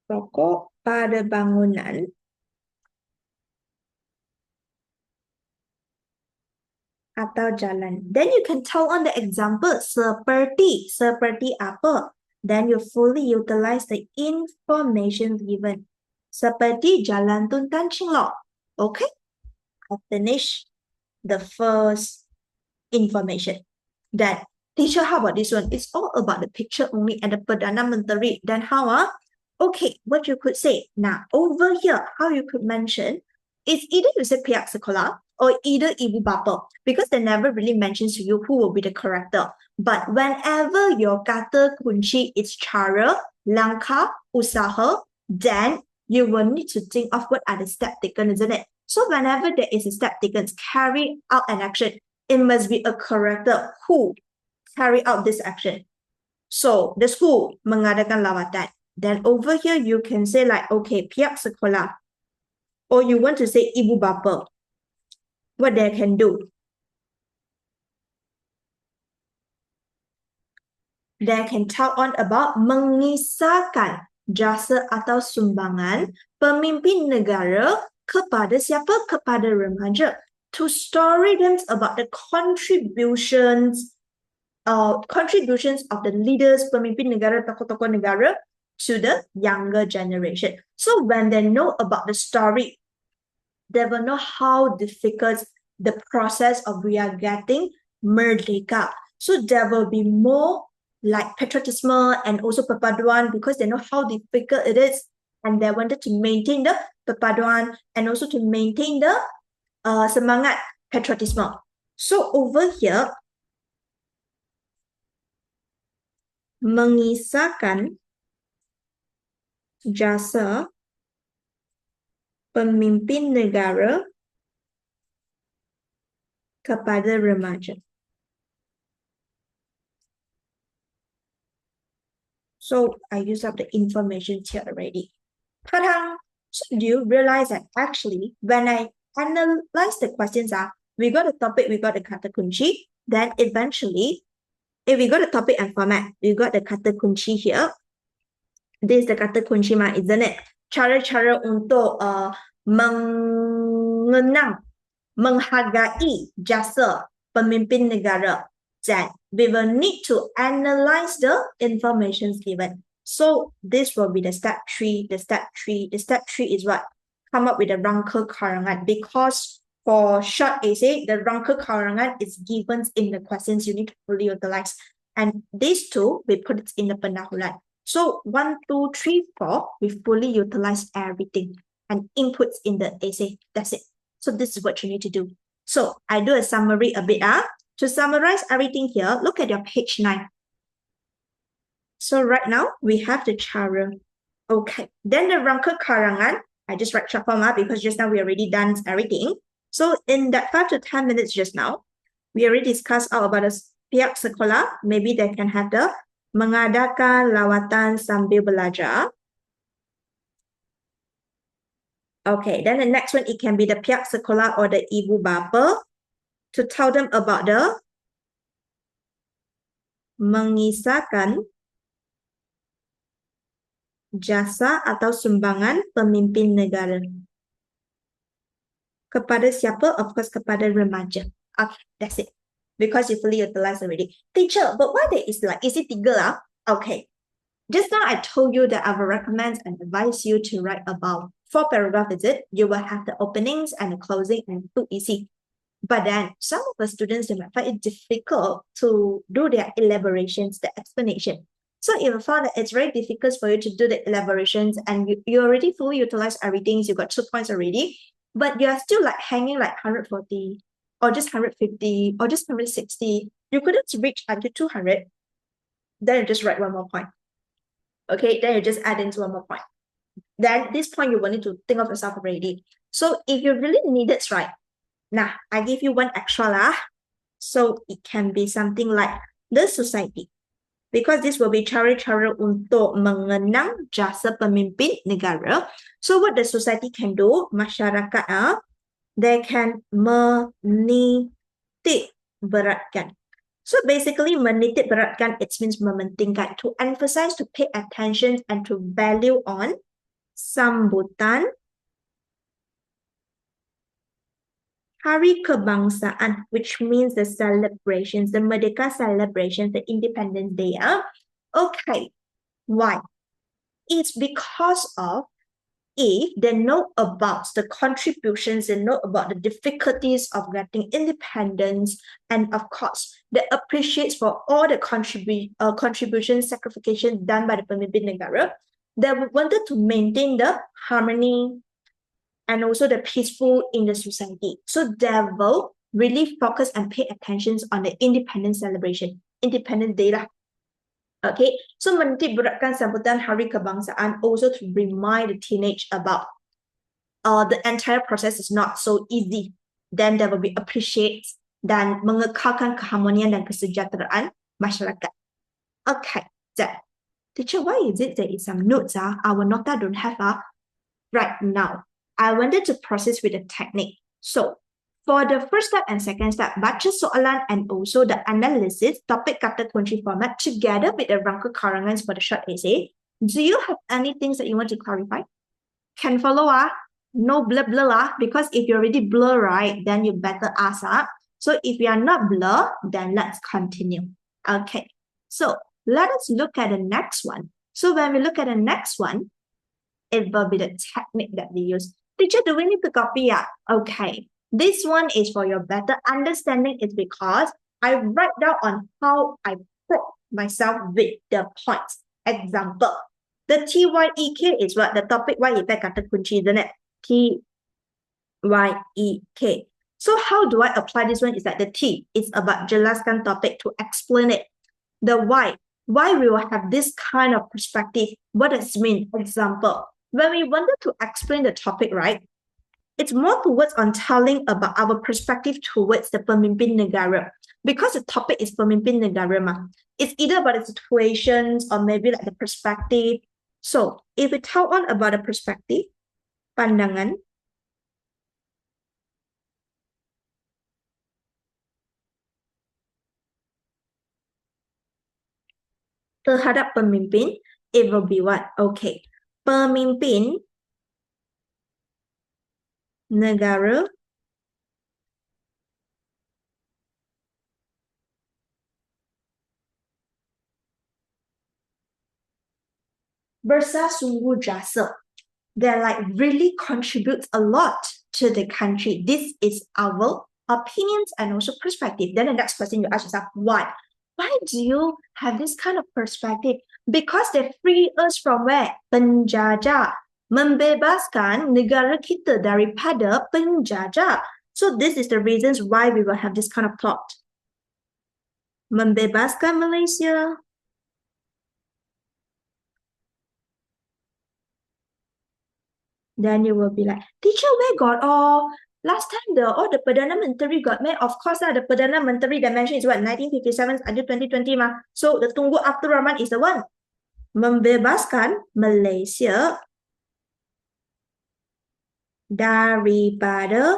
pokok pada bangunan atau jalan. Then you can tell on the example seperti apa. Then you fully utilize the information given. Seperti jalan Tun Tan Ching Lok. Okay, I finish the first information. Then teacher, how about this one? It's all about the picture only and the Perdana Menteri. Then how? Okay, what you could say. Now, over here, how you could mention is either you say pihak sekolah or either ibu bapa, because they never really mentions to you who will be the character. But whenever your kata kunci is cara, langkah, usaha, then you will need to think of what are the steps taken, isn't it? So whenever there is a step taken, carry out an action, it must be a character who carry out this action. So the school mengadakan lawatan. Then over here, you can say like, okay, pihak sekolah. Or you want to say ibu bapa. What they can do. They can tell on about mengisahkan jasa atau sumbangan pemimpin negara kepada siapa? Kepada remaja. To story them about the contributions of the leaders, pemimpin negara, tokoh-tokoh negara to the younger generation. So when they know about the story, they will know how difficult the process of we are getting merdeka. So there will be more like patriotism and also perpaduan, because they know how difficult it is, and they wanted to maintain the perpaduan and also to maintain the semangat patriotism. So over here, mengisahkan jasa pemimpin negara kepada remaja. So I use up the information here already. Ta-da! So do you realize that actually when I analyze the questions, we got a topic, we got the kata kunci, then eventually, if we got a topic and format, we got the kata kunci here. This is the kata kunci, isn't it? Cara-cara untuk mengenang, menghargai jasa pemimpin negara. Then we will need to analyze the information given. So this will be the step 3, the step 3. The step 3 is what? Come up with a rangka karangan, because for short essay, the rangka karangan is given in the questions you need to fully utilize. And these two, we put it in the pendahuluan. So 1, 2, 3, 4, we fully utilize everything and inputs in the essay. That's it. So this is what you need to do. So I do a summary a bit. To summarize everything here, look at your page 9. So right now, we have the cara. Okay. Then the rangka karangan, I just write short form because just now we already done everything. So in that 5 to 10 minutes just now, we already discussed all about the pihak sekolah. Maybe they can have the mengadakan lawatan sambil belajar. Okay, then the next one, it can be the pihak sekolah or the ibu bapa to tell them about the mengisahkan jasa atau sumbangan pemimpin negara. Kepada siapa? Of course, kepada remaja. Okay, that's it. Because you fully utilized already. Teacher, but why there is like, is it tiga lah? Okay. Just now I told you that I will recommend and advise you to write about 4 paragraphs, is it? You will have the openings and the closing and too easy. But then some of the students, they might find it difficult to do their elaborations, the explanation. So if you found that it's very difficult for you to do the elaborations and you already fully utilize everything, you got 2 points already, but you're still like hanging like 140 or just 150 or just 160, you couldn't reach until 200, then you just write 1 more point. Okay, then you just add into 1 more point. Then this point you will need to think of yourself already. So if you really need it, right? Now, I give you 1 extra lah. So it can be something like the society. Because this will be cara-cara untuk mengenang jasa pemimpin negara. So what the society can do, masyarakat, they can menitik beratkan. So basically, menitik beratkan, it means mementingkan, to emphasize, to pay attention, and to value on sambutan Hari Kebangsaan, which means the celebrations, the Merdeka celebrations, the Independence Day. Okay, why? It's because of if they know about the contributions, they know about the difficulties of getting independence, and of course, they appreciate for all the contributions, sacrifices done by the pemimpin negara. They wanted to maintain the harmony and also the peaceful in the society. So they will really focus and pay attention on the independence celebration, Independence Day lah. Okay, so menitik beratkan sambutan Hari Kebangsaan also to remind the teenage about the entire process is not so easy. Then they will be appreciate dan mengekalkan keharmonian dan kesejahteraan masyarakat. Okay, so teacher, why is it there is some notes? Our nota don't have right now. I wanted to process with a technique. So for the first step and second step, baca soalan and also the analysis, topik kata kunci format together with the rangka karangan for the short essay. Do you have any things that you want to clarify? Can follow no blur because if you already blur, right, then you better ask So if you are not blur, then let's continue. Okay, so let us look at the next one. So when we look at the next one, it will be the technique that we use. Teacher, do we need to copy? Okay. This one is for your better understanding. It's because I write down on how I put myself with the points. Example. The TYEK is what? The topic Y effect kata kunci, isn't it? TYEK. So how do I apply this one? Is that the T is about jelaskan topic to explain it. The Y. Why we will have this kind of perspective? What does it mean? Example. When we wanted to explain the topic, right, it's more towards on telling about our perspective towards the pemimpin negara. Because the topic is pemimpin negara, it's either about the situations or maybe like the perspective. So if we tell on about the perspective, pandangan, terhadap pemimpin, it will be what? Okay. Pemimpin negara bersungguh jasa. They're like really contributes a lot to the country. This is our opinions and also perspective. Then the next question you ask yourself, why? Why do you have this kind of perspective? Because they free us from where? Penjajah. Membebaskan negara kita daripada penjajah. So this is the reasons why we will have this kind of plot. Membebaskan Malaysia. Then you will be like, teacher, where got all? Last time all the Perdana Menteri got made. Of course, the Perdana Menteri dimension is what? 1957 until 2020 ma. So the Tunku Abdul Rahman is the one. Membebaskan Malaysia daripada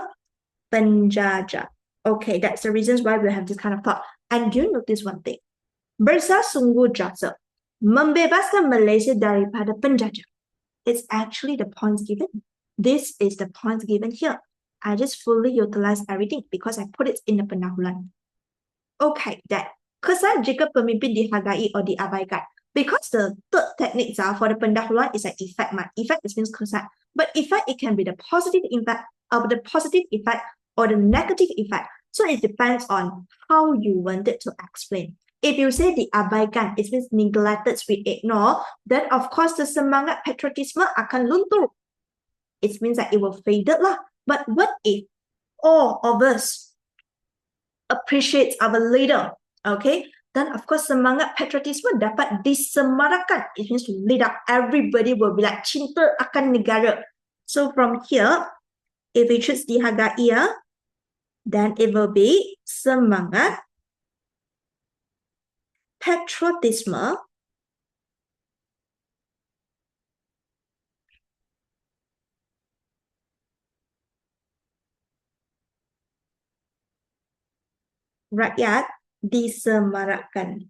penjajah. Okay, that's the reasons why we have this kind of thought. And do you notice one thing? Bersasungguh jasa membebaskan Malaysia daripada penjajah. It's actually the points given. This is the points given here. I just fully utilize everything because I put it in the pendahuluan. Okay, that. Kesan jika pemimpin dihargai or diabaikan. Because the third techniques for the pendahuluan is an effect. Effect is means kesan. But effect, it can be the positive impact of the positive effect or the negative effect. So it depends on how you wanted to explain. If you say diabaikan, it means neglected, we ignore, then of course the semangat patriotisme akan luntur. It means that it will fade lah. But what if all of us appreciate our leader, okay? Then of course semangat patriotisme dapat disemarakan. It means to lead up. Everybody will be like cinta akan negara. So from here, if we choose dihargai, then it will be semangat patriotisme rakyat disemarakan.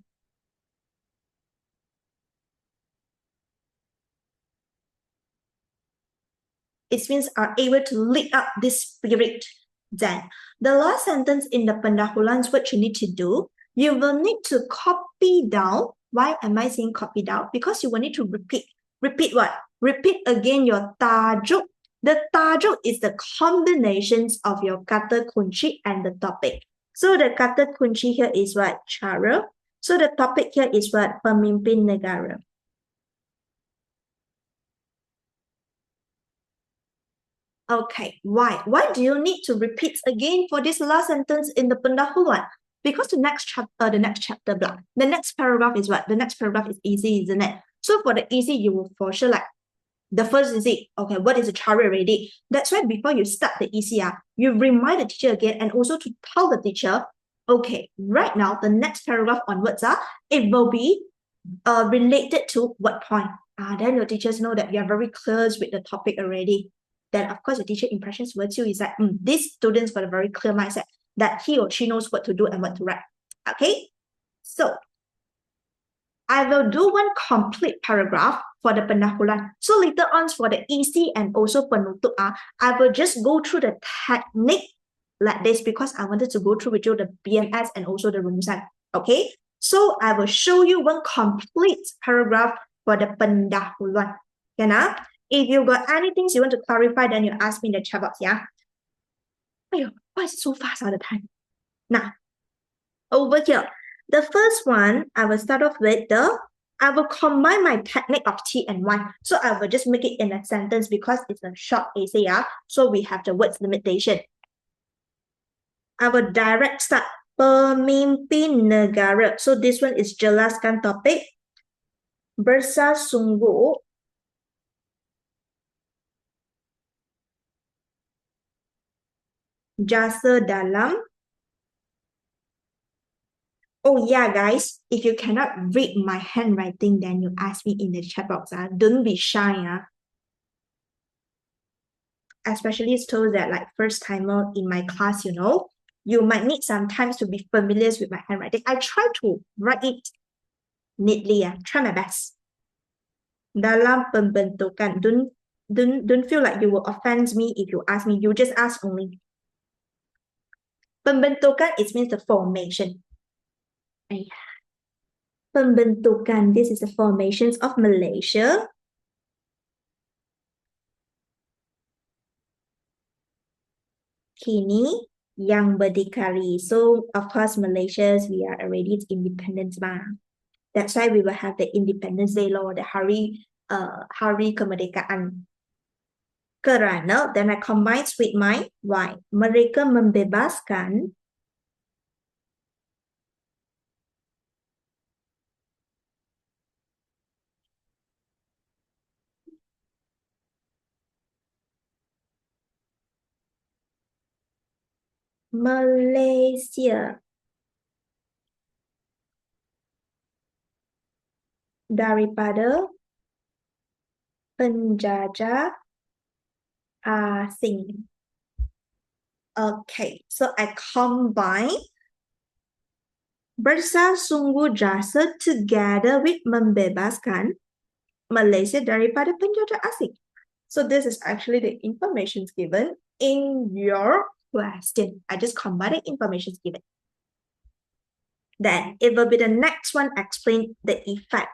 It means are able to lead up this spirit. Then the last sentence in the pendahuluan, what you need to do, you will need to copy down. Why am I saying copy down? Because you will need to repeat. Repeat what? Repeat again your tajuk. The tajuk is the combinations of your kata kunci and the topic. So the kata kunci here is what? Cara. So the topic here is what? Pemimpin negara. Okay, why? Why do you need to repeat again for this last sentence in the pendahuluan? Because the next chapter, the next paragraph is what? The next paragraph is easy, isn't it? So for the easy, you will for sure like the first is it. Okay, what is the chart already? That's why before you start the ECR, you remind the teacher again and also to tell the teacher, okay, right now, the next paragraph onwards, it will be related to what point? Then your teachers know that you're very close with the topic already. Then of course the teacher impressions towards you is that these students got a very clear mindset that he or she knows what to do and what to write. Okay, so I will do one complete paragraph for the pendahuluan. So later on for the isi and also penutup, I will just go through the technique like this because I wanted to go through with you the BMS and also the rumusan. Okay, so I will show you one complete paragraph for the pendahuluan. Okay, if you got anything you want to clarify, then you ask me in the chat box, yeah? Why is it so fast all the time? Now, over here, the first one, I will start off with I will combine my technique of T and Y. So I will just make it in a sentence because it's a short essay, yeah? So we have the words limitation. I will direct start. Pemimpin negara. So this one is jelaskan topik. Bersasungguh jasa dalam. Oh yeah, guys, if you cannot read my handwriting, then you ask me in the chat box. Don't be shy. Especially those that like first timer in my class, you might need some time to be familiar with my handwriting. I try to write it neatly. Try my best. Dalam pembentukan, don't feel like you will offend me if you ask me. You just ask only. Pembentukan, it means the formation. Pembentukan, this is the formations of Malaysia. Kini yang berdikari. So, of course, Malaysia, we are already independent. That's why we will have the Independence Day law, the Hari Kemerdekaan. Kerana, then I combine with my why. Mereka membebaskan Malaysia. Daripada penjajah asing. Okay, so I combine bersungguh jasa together with membebaskan Malaysia daripada penjajah asing. So this is actually the information given in your question. I just combine the information given. Then it will be the next one explain the effect.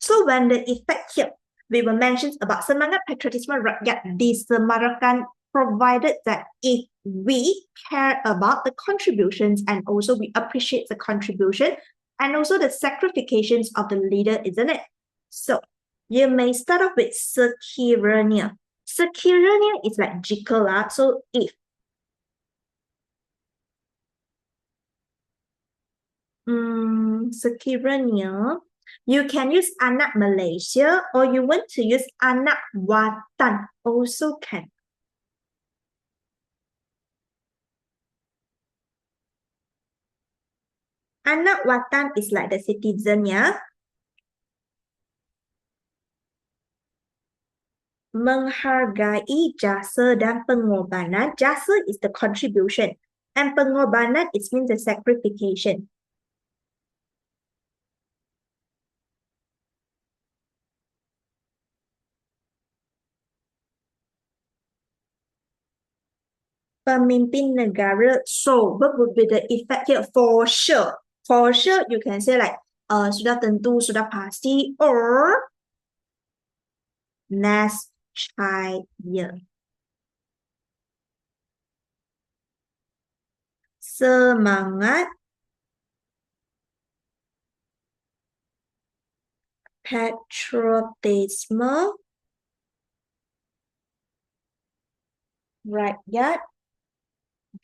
So when the effect here, we will mention about semangat patriotisme rakyat disemarakan provided that if we care about the contributions and also we appreciate the contribution and also the sacrifications of the leader, isn't it? So you may start off with sekiranya. Sekiranya is like jika lah. So if sekiranya you can use anak Malaysia or you want to use anak watan also can. Anak watan is like the citizen, ya. Menghargai jasa dan pengorbanan. Jasa is the contribution. And pengorbanan, it means the sacrification. Pemimpin negara. So, what would be the effect here? For sure. For sure, you can say like, sudah tentu, sudah pasti, or nescaya. Semangat patriotisme rakyat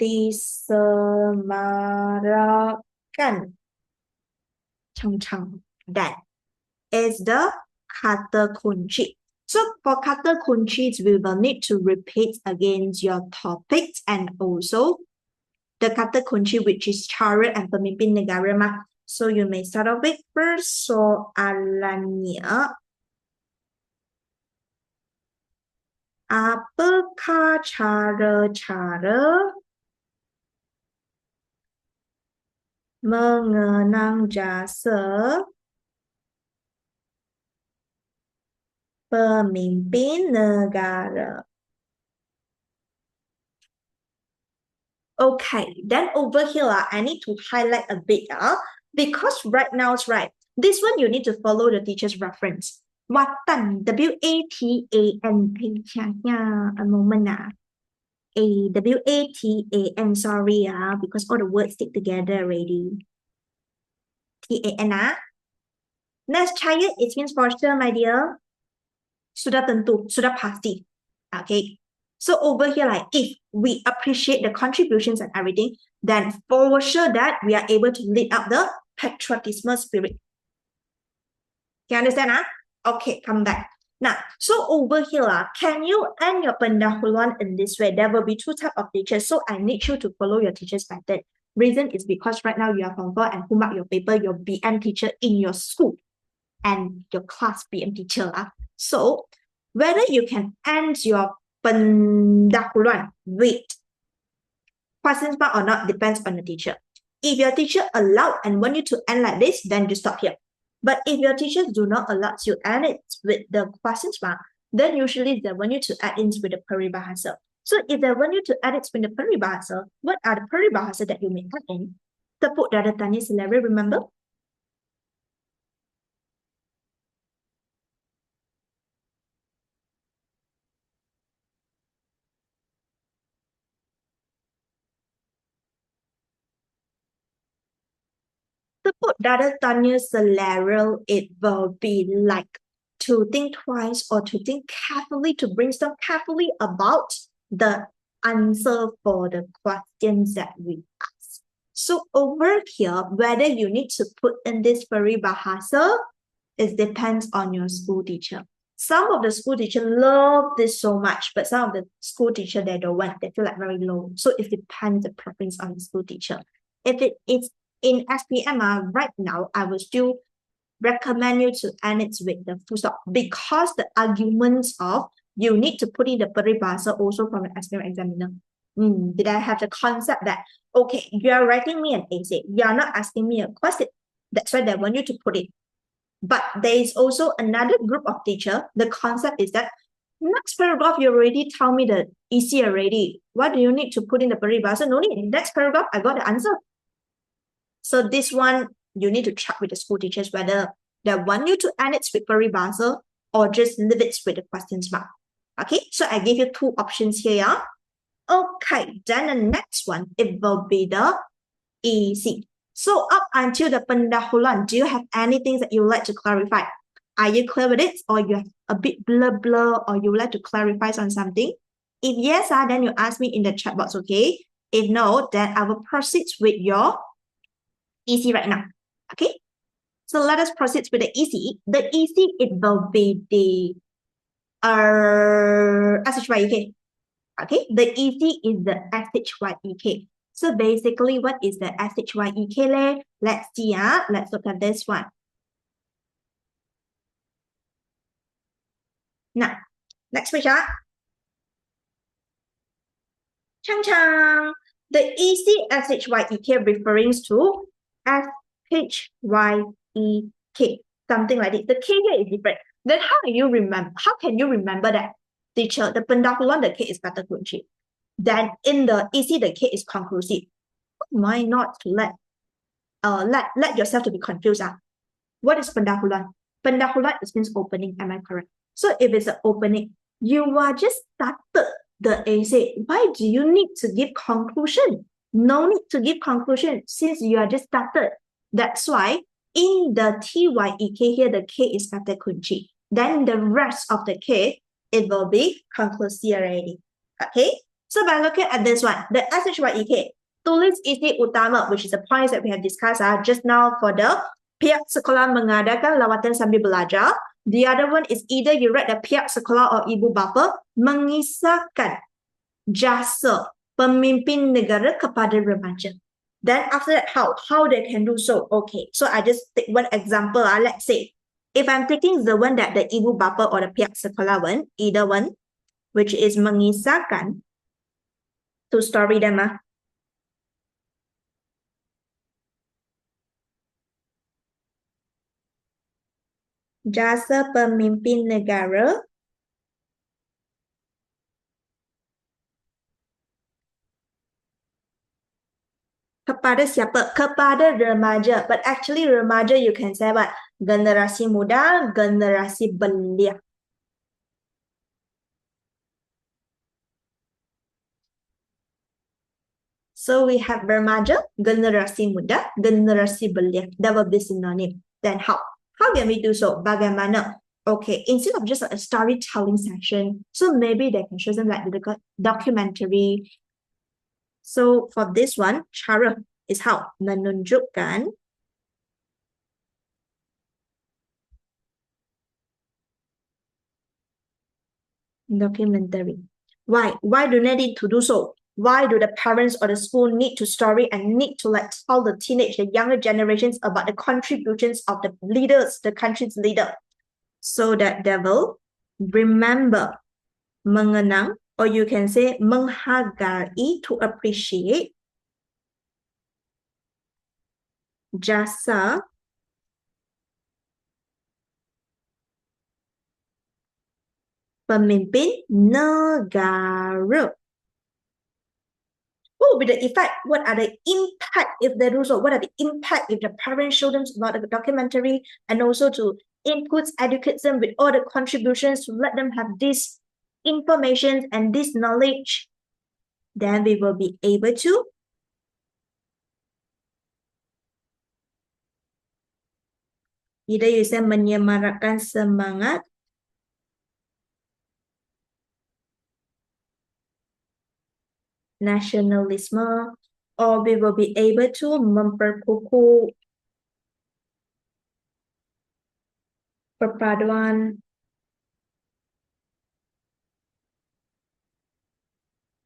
disemarakan. That is the kata kunci. So for kata kunci, we will need to repeat against your topics and also the kata kunci which is cara and pemimpin negara mah. So you may start off with persoalannya. Apakah cara-cara mengenang jasa pemimpin negara? Okay, then over here, I need to highlight a bit because right now it's right. This one you need to follow the teacher's reference. Watan, W-A-T-A-N. A moment W-A-T-A-N, sorry because all the words stick together already. T-A-N Nescaya, it means for sure, my dear. Sudah tentu, sudah pasti. Okay. So over here, like if we appreciate the contributions and everything, then for sure that we are able to lead up the patriotism spirit. Can you understand? Okay, come back. Now, so over here, can you end your pendahuluan in this way? There will be two types of teachers. So I need you to follow your teacher's method. Reason is because right now you are Form 4 and who mark your paper, your BM teacher in your school and your class BM teacher. So whether you can end your pendahuluan with questions mark or not depends on the teacher. If your teacher allowed and want you to end like this, then you stop here. But if your teachers do not allow you to end it with the questions mark, then usually they want you to add in with the peribahasa. So if they want you to add it with the peribahasa, what are the peribahasa that you may add in? Tepuk dada tanya selera, remember? Tepuk dada tanya selera, it will be like to think twice or to think carefully, to brainstorm carefully about the answer for the questions that we ask. So over here, whether you need to put in this peribahasa, it depends on your school teacher. Some of the school teachers love this so much, but some of the school teachers, they don't want. They feel like very low. So it depends the preference on the school teacher. If it is in SPM, right now, I will still recommend you to end it with the full stop because the arguments of you need to put in the peribahasa also from the SPM examiner. Did I have the concept that, okay, you are writing me an essay, you are not asking me a question. That's why they want you to put it. But there is also another group of teacher. The concept is that next paragraph, you already tell me the EC already. What do you need to put in the peribahasa? No need. Next paragraph, I got the answer. So this one, you need to check with the school teachers whether they want you to end it with peribahasa or just leave it with the questions mark. Okay, so I give you two options here. Yeah? Okay, then the next one, it will be the EC. So up until the pendahuluan, do you have anything that you would like to clarify? Are you clear with it, or you have a bit blur, or you would like to clarify on something? If yes, then you ask me in the chat box, okay? If no, then I will proceed with your EC right now, okay? So let us proceed with the EC. The EC, it will be the SHYEK. Okay, the EC is the SHYEK. So basically, what is the SHYEK? Let's see. Let's look at this one. Now, next page. Chang chang. The EC SHYEK referring to SHYEK. Something like this. The K here is different. Then how can you remember that? Teacher, the pendahuluan, the K is kata kunci. Then in the EC, the K is conclusive. Why not let yourself to be confused? What is pendahuluan? Pendahuluan means opening. Am I correct? So if it's an opening, you are just started the essay. Why do you need to give conclusion? No need to give conclusion since you are just started. That's why in the TYEK here, the K is kata kunci. Then the rest of the K, it will be conclusive already. Okay? So by looking at this one, the SHYEK, tulis isi utama, which is the points that we have discussed just now for the pihak sekolah mengadakan lawatan sambil belajar. The other one is either you write the pihak sekolah or ibu bapa mengisahkan jasa pemimpin negara kepada remaja. Then after that, how they can do so? Okay, so I just take one example. Let's say if I'm taking the one that the ibu bapa or the pihak sekolah one, either one, which is mengisahkan, to story them. Jasa pemimpin negara kepada siapa? Kepada remaja. But actually remaja you can say what? Generasi muda, generasi belia. So we have remaja, generasi muda, generasi belia. That will be synonym. Then how? How can we do so? Bagaimana? Okay, instead of just a storytelling session, so maybe they can show them like the documentary. So for this one, cara is how? Menunjukkan documentary. Why? Why do they need to do so? Why do the parents or the school need to story and need to like tell the teenage, the younger generations about the contributions of the leaders, the country's leader, so that they will remember, mengenang, or you can say menghargai, to appreciate jasa pemimpin negara. What will be the effect? What are the impact if they do so? What are the impact if the parents show them about the documentary and also to input, educate them with all the contributions to let them have this information and this knowledge? Then we will be able to either you say menyemarakkan semangat nasionalisme, or we will be able to memperkukuh perpaduan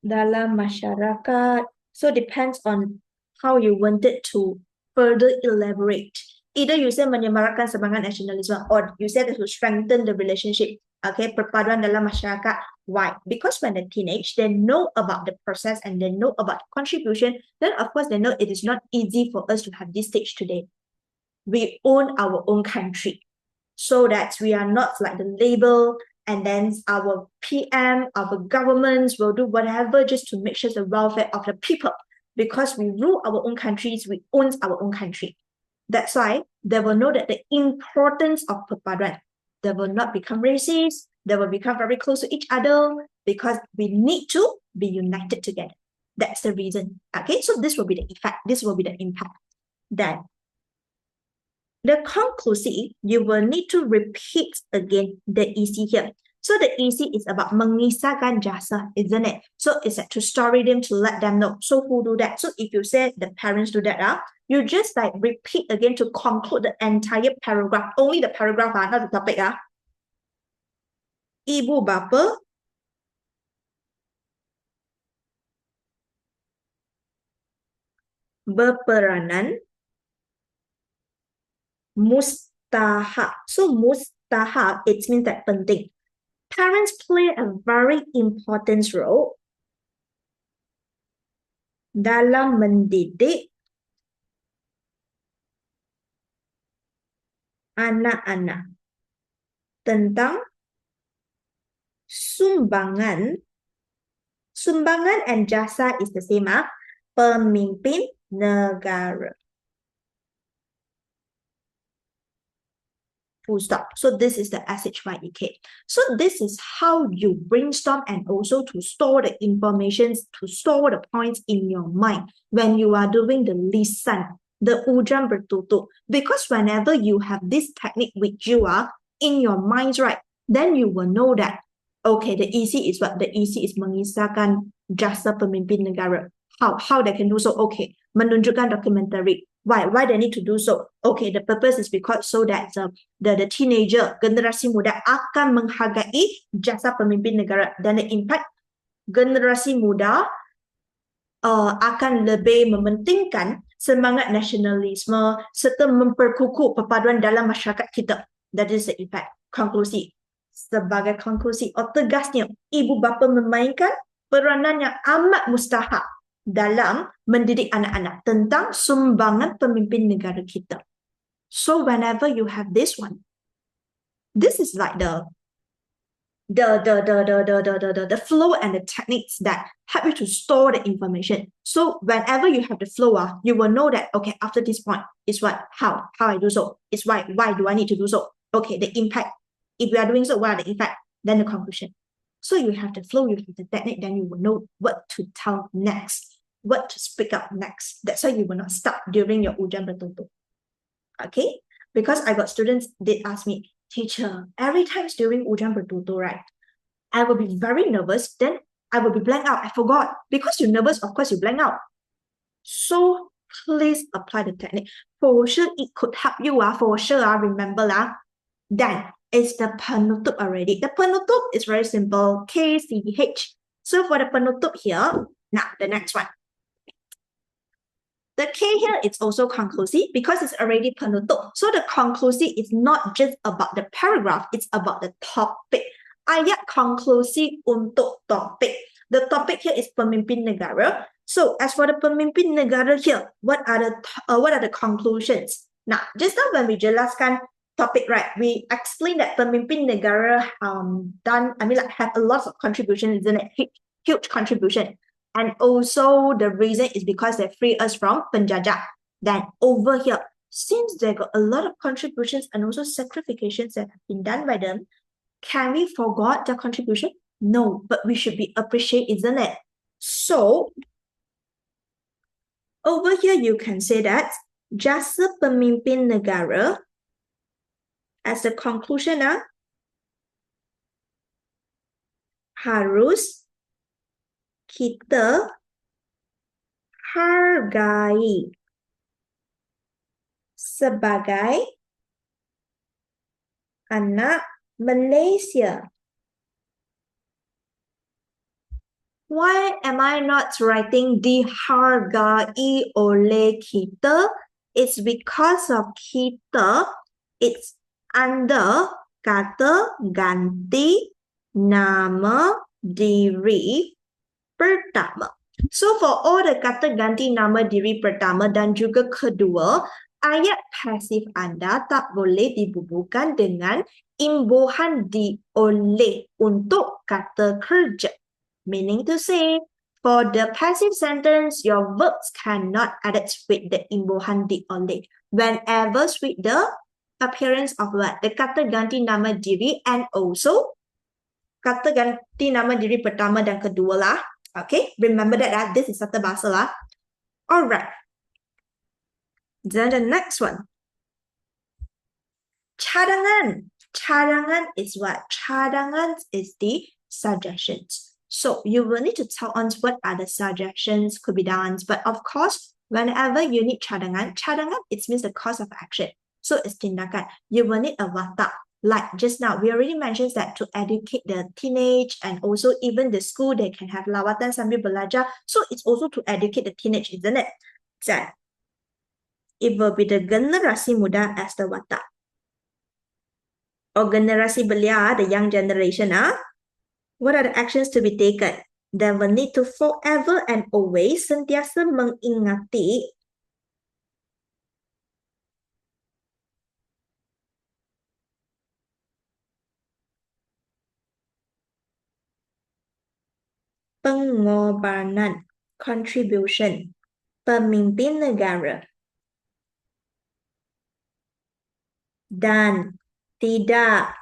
dalam masyarakat. So depends on how you wanted to further elaborate. Either you say menyemarakkan semangat nasionalisme or you say to strengthen the relationship. Okay, perpaduan dalam masyarakat. Why? Because when they're teenage, they know about the process and they know about the contribution. Then of course they know it is not easy for us to have this stage today. We own our own country, so that we are not like the label and then our PM, our governments will do whatever just to make sure the welfare of the people. Because we rule our own countries, we own our own country. That's why they will know that the importance of perpaduan. They will not become racist. They will become very close to each other because we need to be united together. That's the reason. Okay, so this will be the effect. This will be the impact. Then the conclusive, you will need to repeat again the EC here. So the EC is about mengisahkan jasa, isn't it? So it's like to story them, to let them know. So who do that? So if you say the parents do that, you just like repeat again to conclude the entire paragraph. Only the paragraph, not the topic. Ibu bapa berperanan mustahak. So mustahak, it means that penting. Parents play a very important role dalam mendidik anak-anak tentang sumbangan. Sumbangan and jasa is the same, pemimpin negara. Full stop. So this is the SHYEK. So this is how you brainstorm and also to store the information, to store the points in your mind when you are doing the lisan, the ujang bertutur. Because whenever you have this technique with you in your minds, right, then you will know that, okay, the EC is what? The EC is mengisahkan jasa pemimpin negara. How they can do so? Okay, menunjukkan documentary. Why they need to do so? Okay, the purpose is because so that the teenager, generasi muda akan menghargai jasa pemimpin negara, dan the impact generasi muda akan lebih mementingkan semangat nasionalisme serta memperkukuh perpaduan dalam masyarakat kita. That is the impact. Konklusi. Sebagai konklusi, tegasnya, ibu bapa memainkan peranan yang amat mustahak dalam mendidik anak-anak tentang sumbangan pemimpin negara kita. So whenever you have this one, this is like the flow and the techniques that help you to store the information. So whenever you have the flow, you will know that, okay, after this point is what, how I do so. It's why do I need to do so? Okay, the impact. If we are doing so, what are the impact? Then the conclusion. So you have the flow, you have the technique, then you will know what to tell next, what to speak up next. That's why you will not stop during your ujian bertutur. Okay? Because I got students, they ask me, teacher, every time during ujian bertutur, right, I will be very nervous, then I will be blank out. I forgot. Because you're nervous, of course you blank out. So please apply the technique. For sure, it could help you. For sure, remember. Then it's the penutup already. The penutup is very simple. KCH. So for the penutup here, now the next one. The K here is also conclusive because it's already penutup. So the conclusive is not just about the paragraph, it's about the topic. Ayat conclusive untuk topik. The topic here is pemimpin negara. So as for the pemimpin negara here, what are the conclusions? Now, just now when we jelaskan topic, right, we explained that pemimpin negara have a lot of contribution, isn't it? Huge contribution. And also the reason is because they free us from penjajah. Then over here, since they got a lot of contributions and also sacrifications that have been done by them, can we forget their contribution? No, but we should be appreciate, isn't it? So over here you can say that jasa pemimpin negara as a conclusion harus kita hargai sebagai anak Malaysia. Why am I not writing dihargai oleh kita? It's because of kita. It's under kata ganti nama diri pertama. So for all the kata ganti nama diri pertama dan juga kedua, ayat pasif anda tak boleh dibubuhkan dengan imbuhan di oleh untuk kata kerja. Meaning to say, for the passive sentence, your verbs cannot add with the imbuhan di oleh. Whenever with the appearance of what? The kata ganti nama diri and also kata ganti nama diri pertama dan kedua lah. Okay, remember that this is satu bahasa lah. Alright. Then the next one. Cadangan. Cadangan is what? Cadangan is the suggestions. So you will need to tell us what are the suggestions could be done. But of course, whenever you need cadangan, cadangan it means the cause of action. So it's tindakan. You will need a watak. Like just now, we already mentioned that to educate the teenage and also even the school, they can have lawatan sambil belajar. So it's also to educate the teenage, isn't it? So it will be the generasi muda as the watak. Or generasi belia, the young generation. What are the actions to be taken? They will need to forever and always sentiasa mengingati pengorbanan, contribution, pemimpin negara dan tidak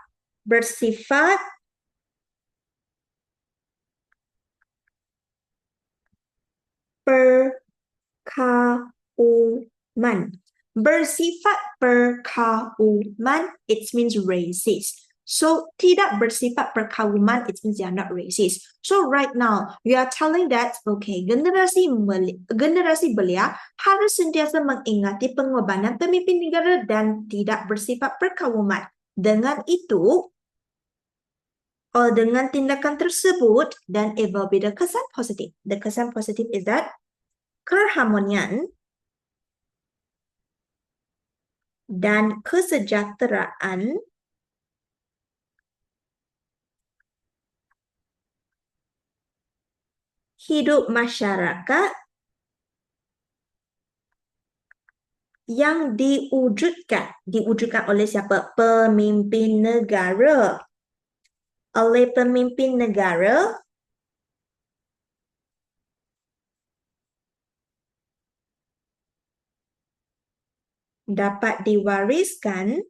bersifat perkauman. Bersifat perkauman, it means racist. So, tidak bersifat perkauman, it means they are not racist. So, right now, you are telling that, okay, generasi belia harus sentiasa mengingati pengorbanan pemimpin negara dan tidak bersifat perkauman. Dengan itu, dengan tindakan tersebut, then it will be the kesan positif. The kesan positif is that keharmonian dan kesejahteraan hidup masyarakat yang diwujudkan oleh siapa? Pemimpin negara. Oleh pemimpin negara dapat diwariskan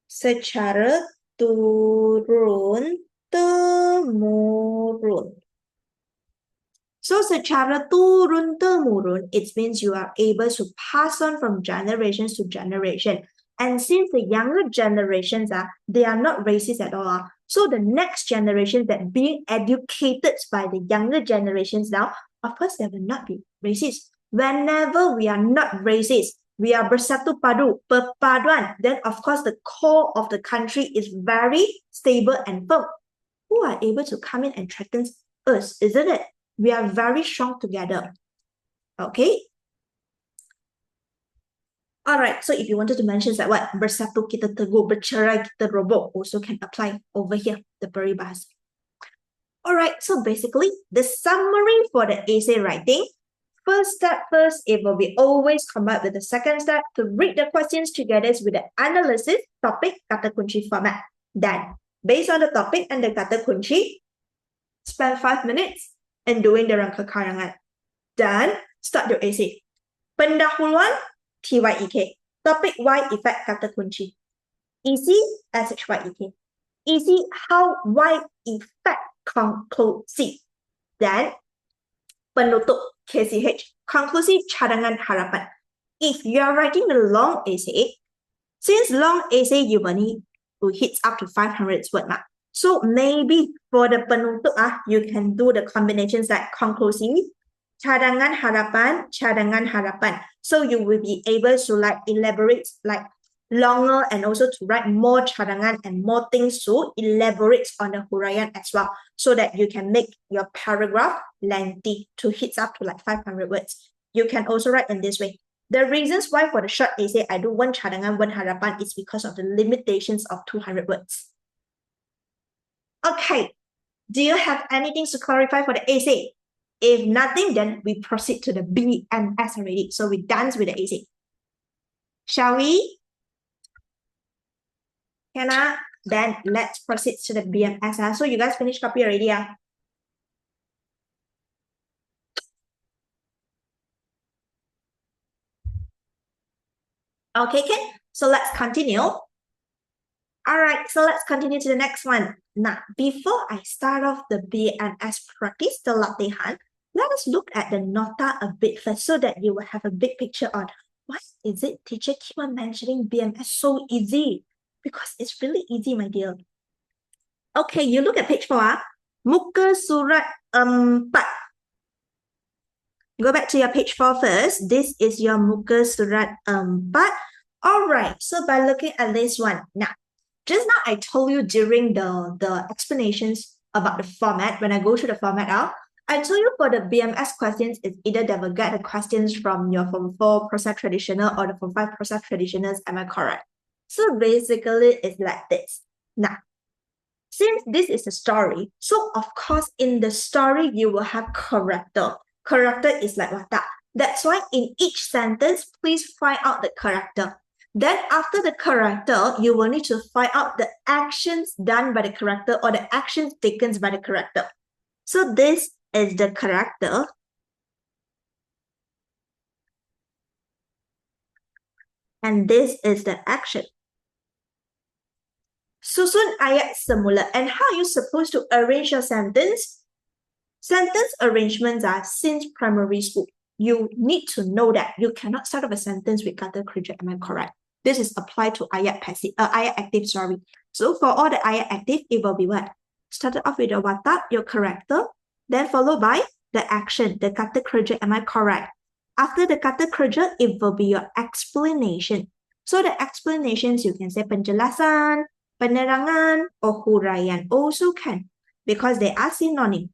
secara turun-temurun. So, secara turun-temurun, it means you are able to pass on from generations to generation. And since the younger generations they are not racist at all. So, the next generation that being educated by the younger generations now, of course, they will not be racist. Whenever we are not racist, we are bersatu padu, perpaduan, then of course the core of the country is very stable and firm. Who are able to come in and threaten us, isn't it? We are very strong together. Okay? Alright, so if you wanted to mention that what? Bersatu kita teguh, bercerai kita roboh, also can apply over here, the peribahasa. Alright, so basically, the summary for the essay writing. First step first, it will be always come up with the second step to read the questions together with the analysis, topic, kata kunci format. Then, based on the topic and the kata kunci, spend 5 minutes in doing the rangka karangan. Then, start your essay. Pendahuluan, TYEK. Topic Y effect kata kunci. Isi, SHYEK. Isi, how Y effect conclusive. Then, penutup, KCH. Conclusive, cadangan harapan. If you are writing a long essay, since long essay you will need to hit up to 500 word mark. So maybe for the penutup, you can do the combinations like conclusive, cadangan harapan. So you will be able to like elaborate like longer and also to write more cadangan and more things to elaborate on the huraian as well, so that you can make your paragraph lengthy to hit up to like 500 words. You can also write in this way. The reasons why for the short essay I do one cadangan, one harapan is because of the limitations of 200 words. Okay, do you have anything to clarify for the essay? If nothing, then we proceed to the BMS already. So we dance with the essay. Shall we? Can then let's proceed to the BMS. So you guys finished copy already? Okay, so let's continue. All right, so let's continue to the next one. Now, before I start off the BMS practice, the latihan, let us look at the nota a bit first so that you will have a big picture on why is it teacher keep on mentioning BMS so easy? Because it's really easy, my dear. Okay, you look at page 4. Muka surat 4. Go back to your page 4 first. This is your muka surat 4. All right, so by looking at this one, now, just now I told you during the explanations about the format, when I go through the format out, I told you for the BMS questions, it's either they will get the questions from your Form 4 process traditional or the Form 5 process traditionals, am I correct? So basically, it's like this. Now, since this is a story, so of course, in the story, you will have character. Character is like watak. That's why in each sentence, please find out the character. Then after the character, you will need to find out the actions done by the character or the actions taken by the character. So this is the character. And this is the action. Susun ayat semula. And how are you supposed to arrange your sentence? Sentence arrangements are since primary school. You need to know that you cannot start off a sentence with kata kerja. Am I correct? This is applied to ayat passive, ayat active, sorry. So for all the ayat active, it will be what? Started off with the watak, your character, then followed by the action, the kata kerja. Am I correct? After the kata kerja, it will be your explanation. So the explanations, you can say penjelasan, penerangan, or huraian also can, because they are synonym.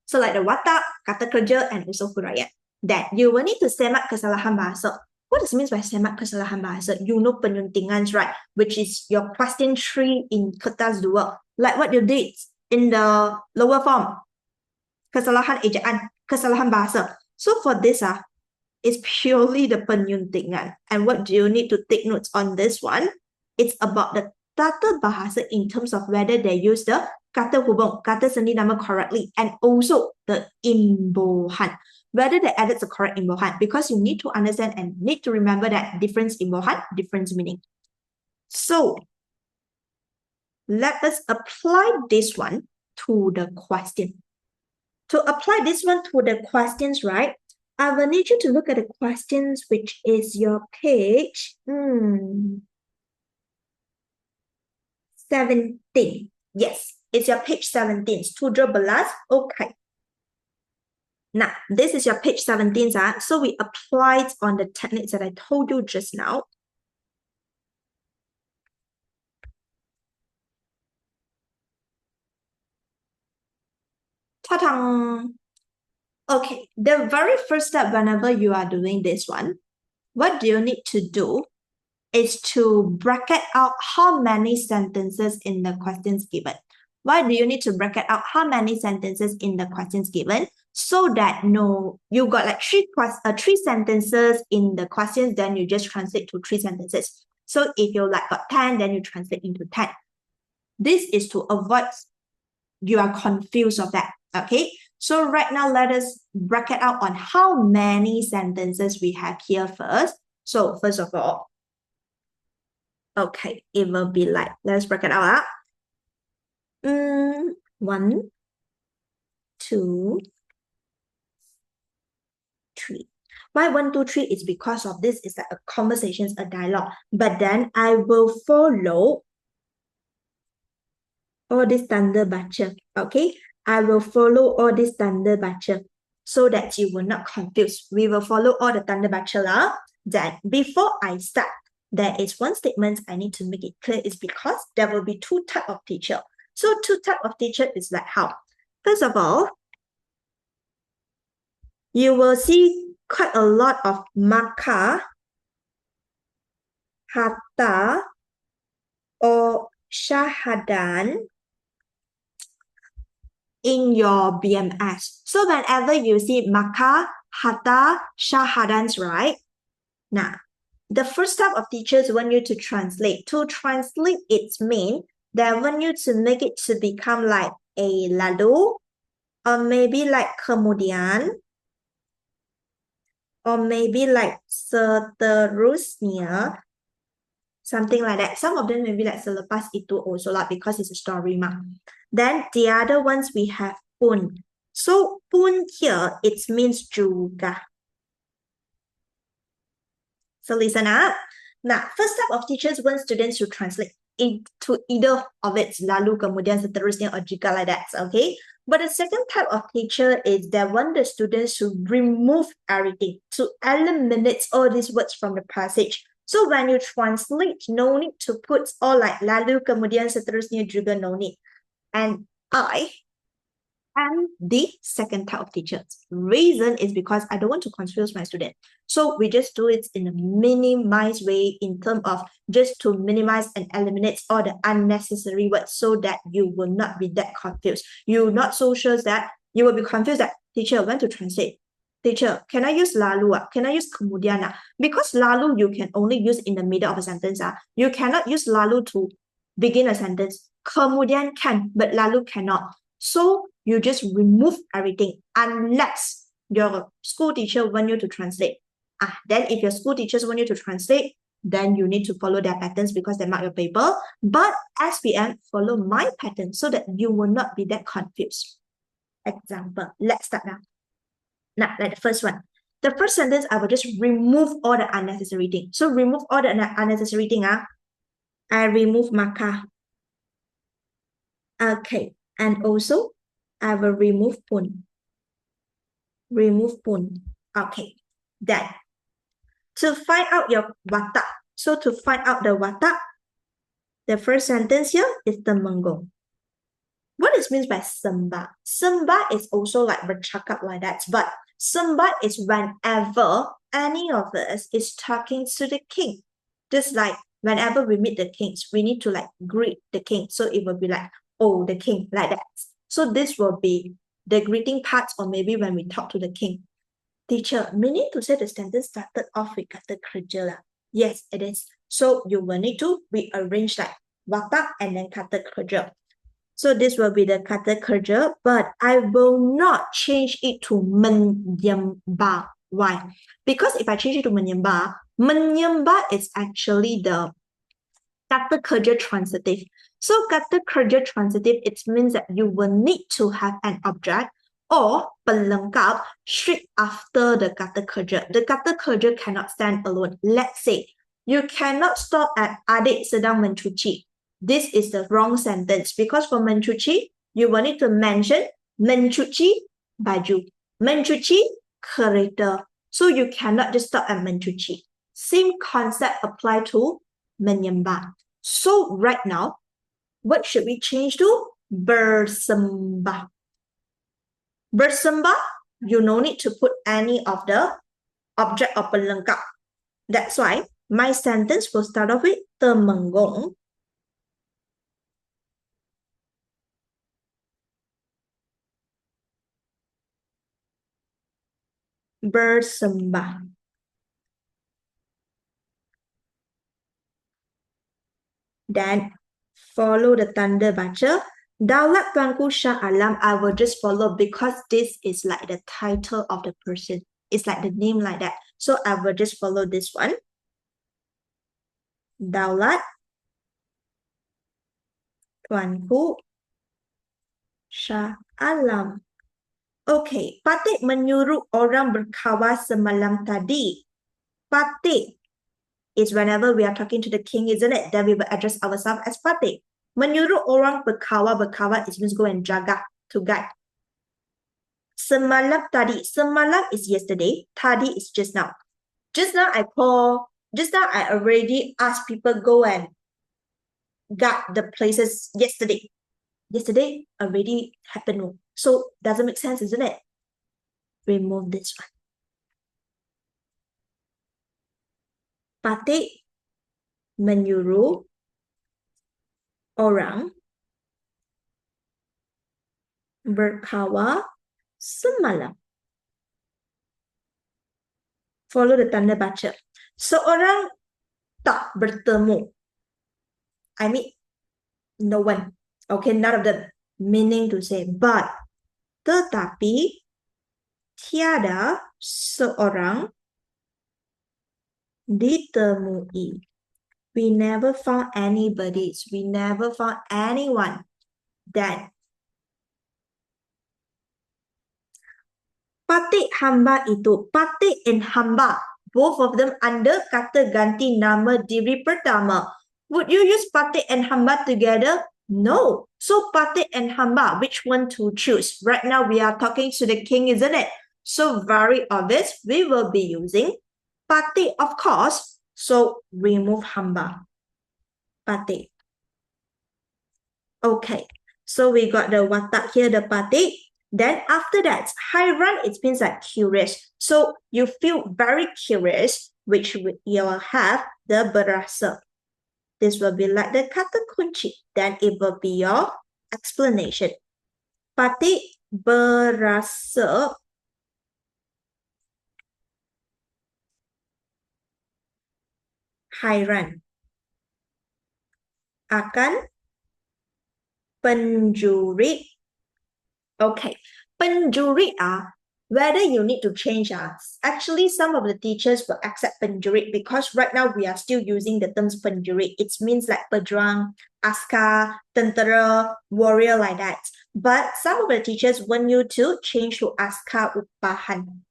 So like the watak, kata kerja, and also huraian. Then you will need to semak kesalahan bahasa. What does it mean by semak kesalahan bahasa? You know penyuntingan, right? Which is your question 3 in kertas 2. Like what you did in the lower form. Kesalahan ejaan, kesalahan bahasa. So for this, it's purely the penyuntingan. And what do you need to take notes on this one? It's about the tata bahasa in terms of whether they use the kata hubung, kata sendi nama correctly, and also the imbuhan, whether they added the correct imbuhan, because you need to understand and need to remember that difference imbuhan, difference meaning. So let us apply this one to the question. To apply this one to the questions, right? I will need you to look at the questions, which is your page 17. Yes, it's your page 17. Tutor belas. Okay. Now, this is your page 17. So we applied on the techniques that I told you just now. Ta-da! Okay, the very first step whenever you are doing this one, what do you need to do is to bracket out how many sentences in the questions given. Why do you need to bracket out how many sentences in the questions given? So that you got like three sentences in the questions, then you just translate to 3 sentences. So if you like got 10, then you translate into 10. This is to avoid you are confused of that. Okay, so right now let us bracket out on how many sentences we have here first. So first of all, okay, it will be like, let's break it out. 1, 2, 3. Why 1, 2, 3 is because of this is like a conversation, a dialogue. But then I will follow all this tanda baca. Okay, I will follow all this tanda baca so that you will not confuse. We will follow all the tanda baca lah. Then before I start, there is one statement I need to make it clear is because there will be two types of teacher. So two types of teacher is like how? First of all, you will see quite a lot of marker, hatta, or syahadan in your BMS. So whenever you see marker, hatta, syahadans, right? Now, the first type of teachers want you to translate. To translate its mean, they want you to make it to become like a lalu, or maybe like kemudian, or maybe like seterusnya, something like that. Some of them maybe like selepas itu also lah, because it's a story ma. Then the other ones we have pun. So pun here, it means juga. So listen up. Now, first type of teachers want students to translate into either of it, lalu, kemudian, seterusnya, or jika, like that, okay? But the second type of teacher is they want the students to remove everything, to eliminate all these words from the passage. So when you translate, no need to put all like lalu, kemudian, seterusnya, juga, no need. And I am the second type of teacher. Reason is because I don't want to confuse my student. So we just do it in a minimized way in terms of just to minimize and eliminate all the unnecessary words so that you will not be that confused. You're not so sure that you will be confused that teacher, when to translate? Teacher, can I use lalu? Can I use kemudian? Because lalu you can only use in the middle of a sentence. You cannot use lalu to begin a sentence. Kemudian can, but lalu cannot. So you just remove everything unless your school teacher want you to translate. Then if your school teachers want you to translate, then you need to follow their patterns because they mark your paper. But SPM, follow my pattern so that you will not be that confused. Example, let's start now. Now, like the first one. The first sentence, I will just remove all the unnecessary thing. So remove all the unnecessary thing. I remove marker. Okay. And also, I will remove pun. Remove pun. Okay. Then, to find out your watak. So to find out the watak, the first sentence here is temenggong. What is meant by sembah? Sembah is also like bercakap like that, but sembah is whenever any of us is talking to the king. Just like whenever we meet the kings, we need to like greet the king. So it will be like, oh, the king, like that. So this will be the greeting part, or maybe when we talk to the king. Teacher, meaning to say the sentence started off with kata kerja lah. Yes, it is. So you will need to rearrange like watak and then kata kerja. So this will be the kata kerja, but I will not change it to menyembah. Why? Because if I change it to menyembah is actually the kata kerja transitive. So kata kerja transitive, it means that you will need to have an object or pelengkap straight after the kata kerja. The kata kerja cannot stand alone. Let's say you cannot stop at adik sedang mencuci. This is the wrong sentence because for mencuci, you will need to mention mencuci baju, mencuci kereta. So you cannot just stop at mencuci. Same concept apply to menyembah. So right now, what should we change to? Bersembah. Bersembah, you no need to put any of the object or pelengkap. That's why my sentence will start off with temenggong. Bersembah. Then follow the tanda baca. Daulat Tuanku Shah Alam, I will just follow because this is like the title of the person. It's like the name like that. So I will just follow this one. Daulat Tuanku Shah Alam. Okay, Patik menyuruh orang berkawal semalam tadi. Patik is whenever we are talking to the king, isn't it? Then we will address ourselves as Patik. Menyuruh orang berkawal, berkawal, it means go and jaga, to guide. Semalam tadi, semalam is yesterday, tadi is just now. Just now I call Just now I already asked people go and got the places yesterday. Yesterday already happened. So doesn't make sense, isn't it? Remove this one. Patik menyuruh orang berkawal semalam. Follow the tanda baca. Seorang tak bertemu. I mean, no one. Okay, none of them. Meaning to say, but. Tetapi, tiada seorang ditemui. We never found anybody. We never found anyone that patik hamba itu. Patik and hamba, both of them under kata ganti nama diri pertama. Would you use patik and hamba together? No. So patik and hamba, which one to choose? Right now we are talking to the king, isn't it? So very obvious, we will be using patik, of course. So remove hamba. Patik. Okay. So we got the watak here, the patik. Then after that, hairan, it means like curious. So you feel very curious, which you will have the berasa. This will be like the kata kunci. Then it will be your explanation. Patik berasa hairan akan penjuri. Okay, penjuri whether you need to change actually some of the teachers will accept penjuri because right now we are still using the terms penjuri. It means like pejuang, askar, tentera, warrior, like that. But some of the teachers want you to change to askar upahan.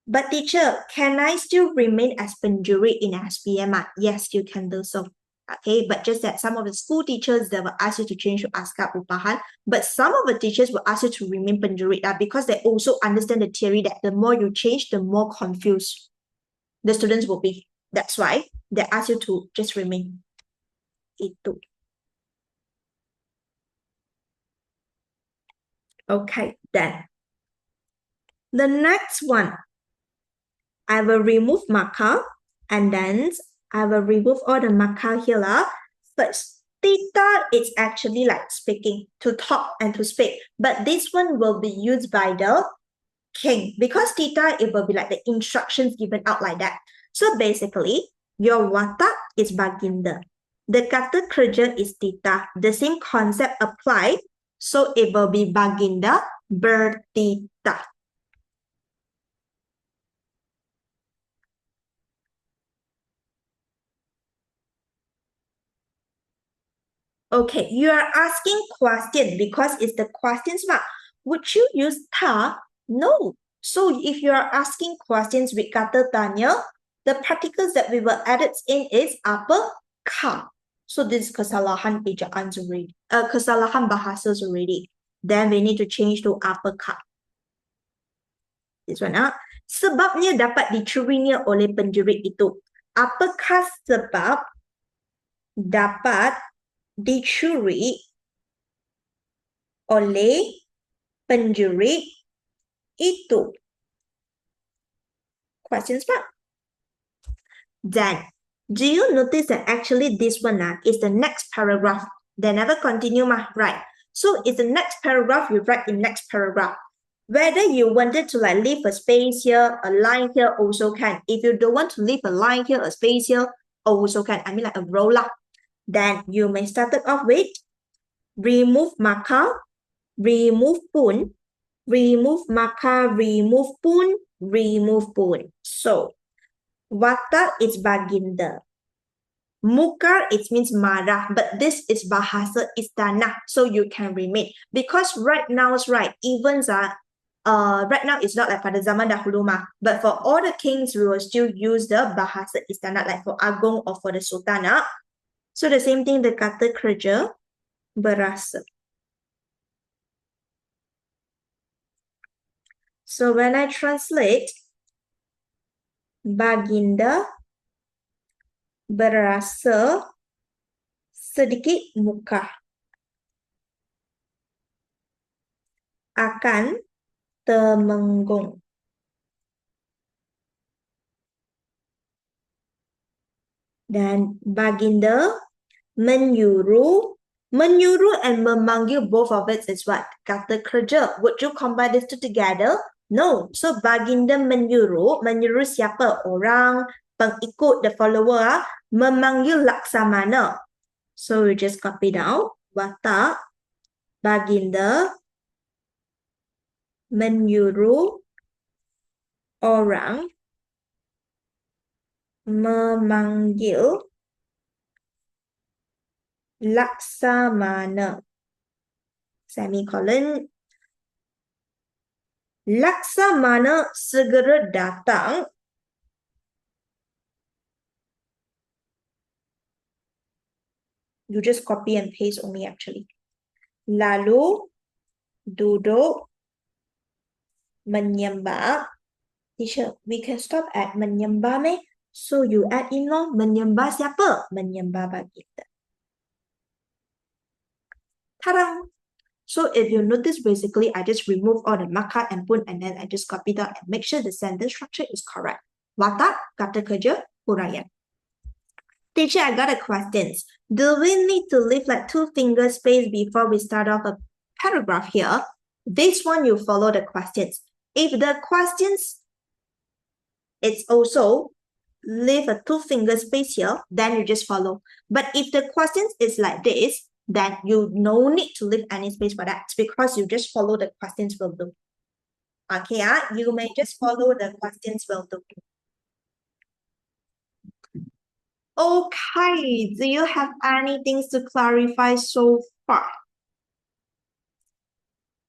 But teacher, can I still remain as penjuri in SPM? Yes, you can do so. Okay, but just that some of the school teachers, they will ask you to change to askar upahan, but some of the teachers will ask you to remain penjuri because they also understand the theory that the more you change, the more confused the students will be. That's why they ask you to just remain. Itu. Okay, then. The next one, I will remove marker and then I will remove all the marker here. First, theta is actually like speaking, to talk and to speak. But this one will be used by the king. Because theta, it will be like the instructions given out like that. So basically, your watak is baginda. The kata kerja is theta. The same concept applied. So it will be baginda bertita. Okay, you are asking question because it's the questions mark. Would you use ta? No. So if you are asking questions with kata tanya, the particles that we will add in is apa? Ka. So this is kesalahan ejaan already. Kesalahan bahasas already. Then we need to change to apa ka. This one. Sebabnya dapat dicurinya oleh penjerit itu. Apakah sebab dapat dicuri oleh penjuri itu? Questions mark. Then, do you notice that actually this one is the next paragraph? They never continue, right? So it's the next paragraph, you write in next paragraph. Whether you wanted to like leave a space here, a line here, also can. If you don't want to leave a line here, a space here, also can. I mean like a roll-up. Then you may start it off with remove marker, remove pun, remove marker, remove pun, remove pun. So, watak is baginda. Mukar, it means marah, but this is bahasa istana, so you can remain. Because right now, events are right now it's not like pada zaman dahulu but for all the kings we will still use the bahasa istana like for agong or for the sultanate. So the same thing, the kata kerja berasa. So when I translate, Baginda berasa sedikit muka akan temenggung. Dan baginda menyuruh and memanggil, both of it is what? Kata kerja. Would you combine these two together? No. So baginda menyuruh siapa? Orang, pengikut, the follower, memanggil Laksamana. So we just copy down. Watak baginda menyuruh orang memanggil Laksamana. Semicolon. Laksamana segera datang. You just copy and paste only actually. Lalu duduk menyembah. Teacher, we can stop at menyembah meh? So you add in lo, menyembah siapa? Menyembah baginda. Tarang. So if you notice, basically, I just remove all the marker and put, and then I just copy that and make sure the sentence structure is correct. Watak, kata kerja, huraian. Teacher, I got a question. Do we need to leave like 2-finger space before we start off a paragraph here? This one, you follow the questions. If the questions, it's also leave a 2-finger space here, then you just follow. But if the questions is like this, then you no need to leave any space for that because you just follow the questions will do. Okay, you may just follow the questions will do. Okay, do you have anything to clarify so far?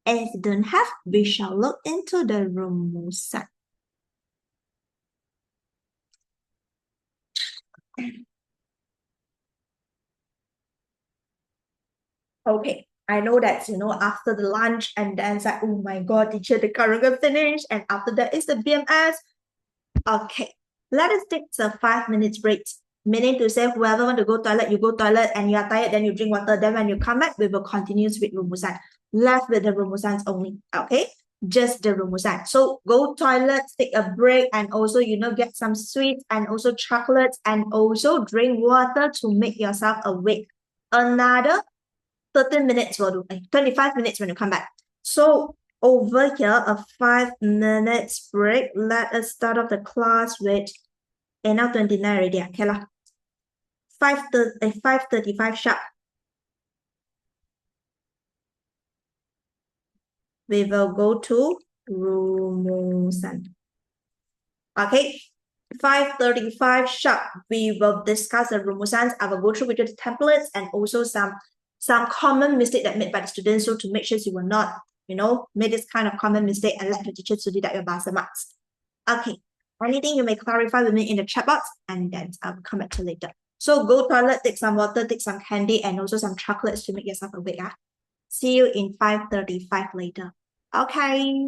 If you don't have, we shall look into the rumusan. Okay, I know that, after the lunch and then it's like, oh my God, teacher, the curriculum finished. And after that is the BMS. Okay, let us take a 5 minutes break. Meaning to say, whoever want to go toilet, you go toilet, and you are tired, then you drink water. Then when you come back, we will continue with rumusan. Left with the rumusans only, okay? Just the rumusan. So go toilet, take a break, and also, get some sweets and also chocolates, and also drink water to make yourself awake. Another 13 minutes will do, 25 minutes when you come back. So over here, a 5 minutes break. Let us start off the class with, now 29 already, okay lah. 5:35 sharp. We will go to rumusan. Okay, 5:35 sharp. We will discuss the rumusans. I will go through with the templates and also some common mistake that made by the students, so to make sure you will not, make this kind of common mistake and let the teacher to deduct your buzzer marks. Okay, anything you may clarify with me in the chat box, and then I'll come back to later. So go toilet, take some water, take some candy, and also some chocolates to make yourself awake. See you in 5:35 later. Okay.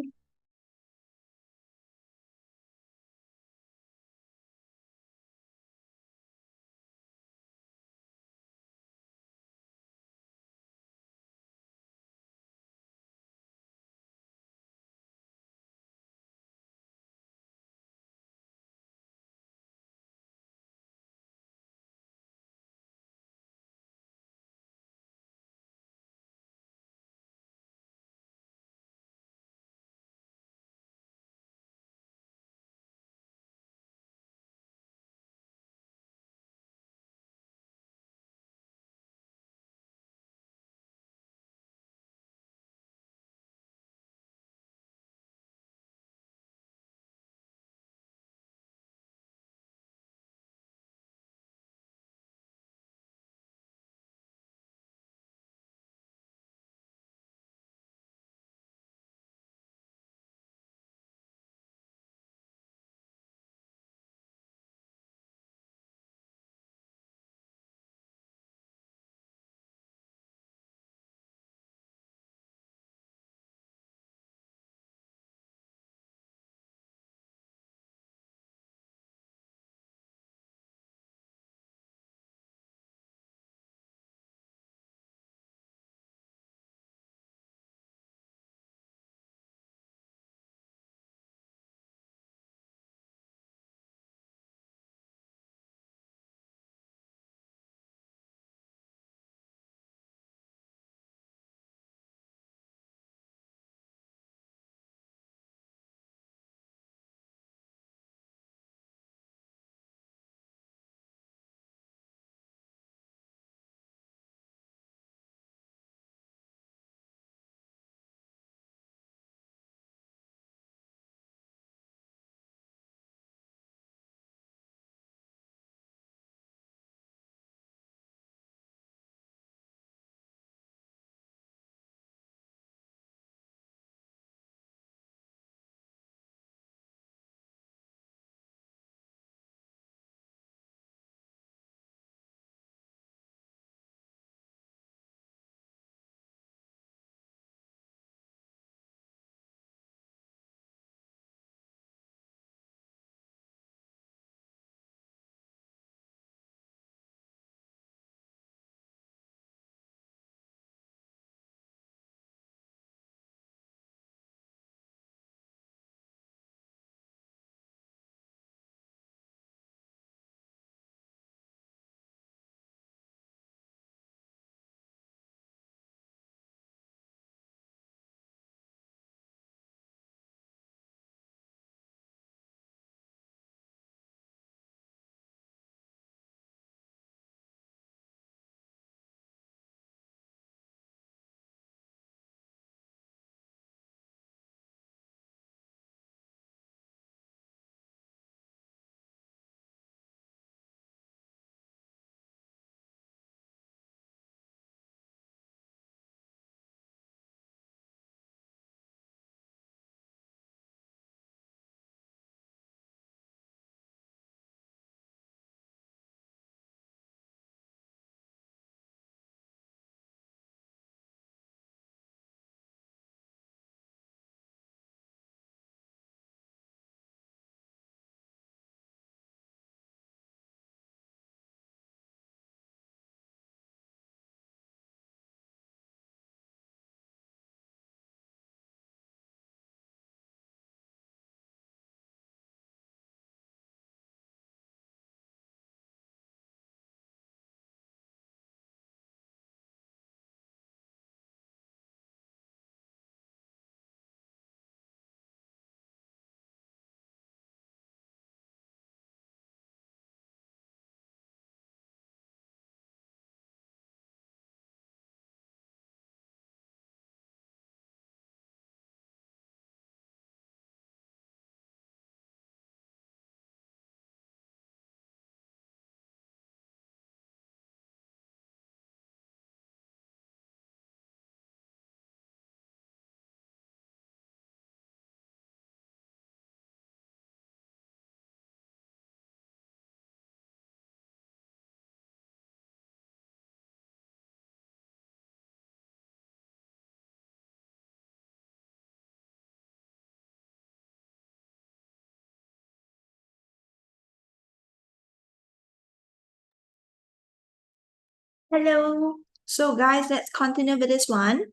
Hello. So guys, let's continue with this one.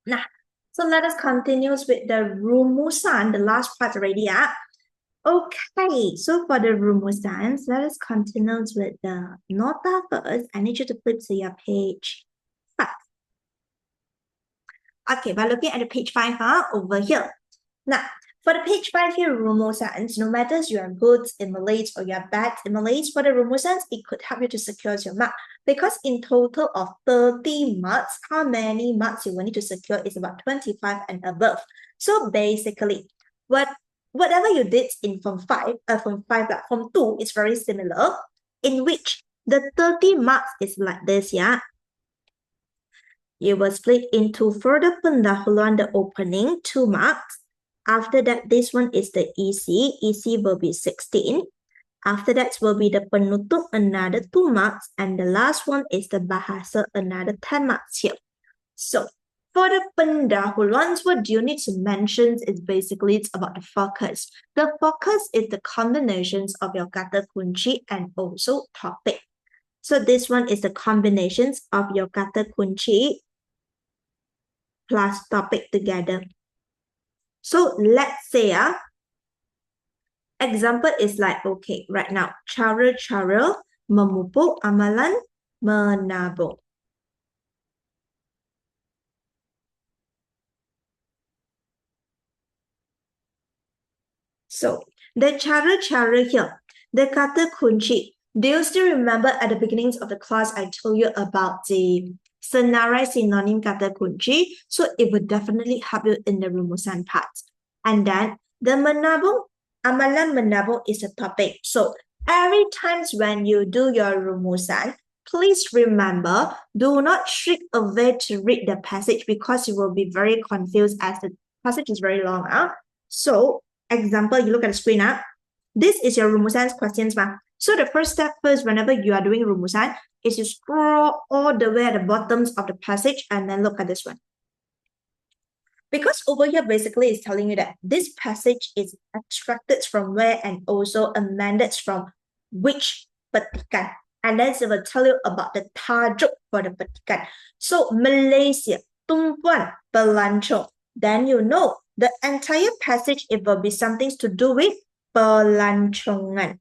Nah, so let us continue with the rumusan, the last part already. Yeah. Okay, so for the rumusans, let us continue with the nota first. I need you to flip to your page 5. Okay, by looking at the page 5, over here. Now, for the page 5 here, rumusans, no matter you are good in Malays or you are bad in Malays, for the rumusans, it could help you to secure your mark. Because in total of 30 marks, how many marks you will need to secure is about 25 and above. So basically, whatever you did in Form 2 is very similar, in which the 30 marks is like this, yeah. You will split into further pendahuluan, the opening, 2 marks. After that, this one is the EC. EC will be 16. After that will be the penutup, another 2 marks. And the last one is the bahasa, another 10 marks here. So, for the pendahuluans, what you need to mention is basically it's about the focus. The focus is the combinations of your kata kunci and also topic. So this one is the combinations of your kata kunci plus topic together. So let's say, example is like, okay, right now, cara-cara memupuk amalan menabung. So, the cara-cara here, the kata kunci. Do you still remember at the beginnings of the class, I told you about the senarai synonym kata kunci? So, it would definitely help you in the rumusan part. And then, the menabung, amalan menabung is a topic. So, every times when you do your rumusan, please remember, do not shrink away to read the passage because you will be very confused as the passage is very long. So, example, you look at the screen up. This is your rumusan questions. So the first step first, whenever you are doing rumusan, is you scroll all the way at the bottoms of the passage and then look at this one. Because over here basically is telling you that this passage is extracted from where and also amended from which petikan. And then it will tell you about the tajuk for the petikan. So Malaysia, tumpuan pelancong. Then you know the entire passage, it will be something to do with pelancongan.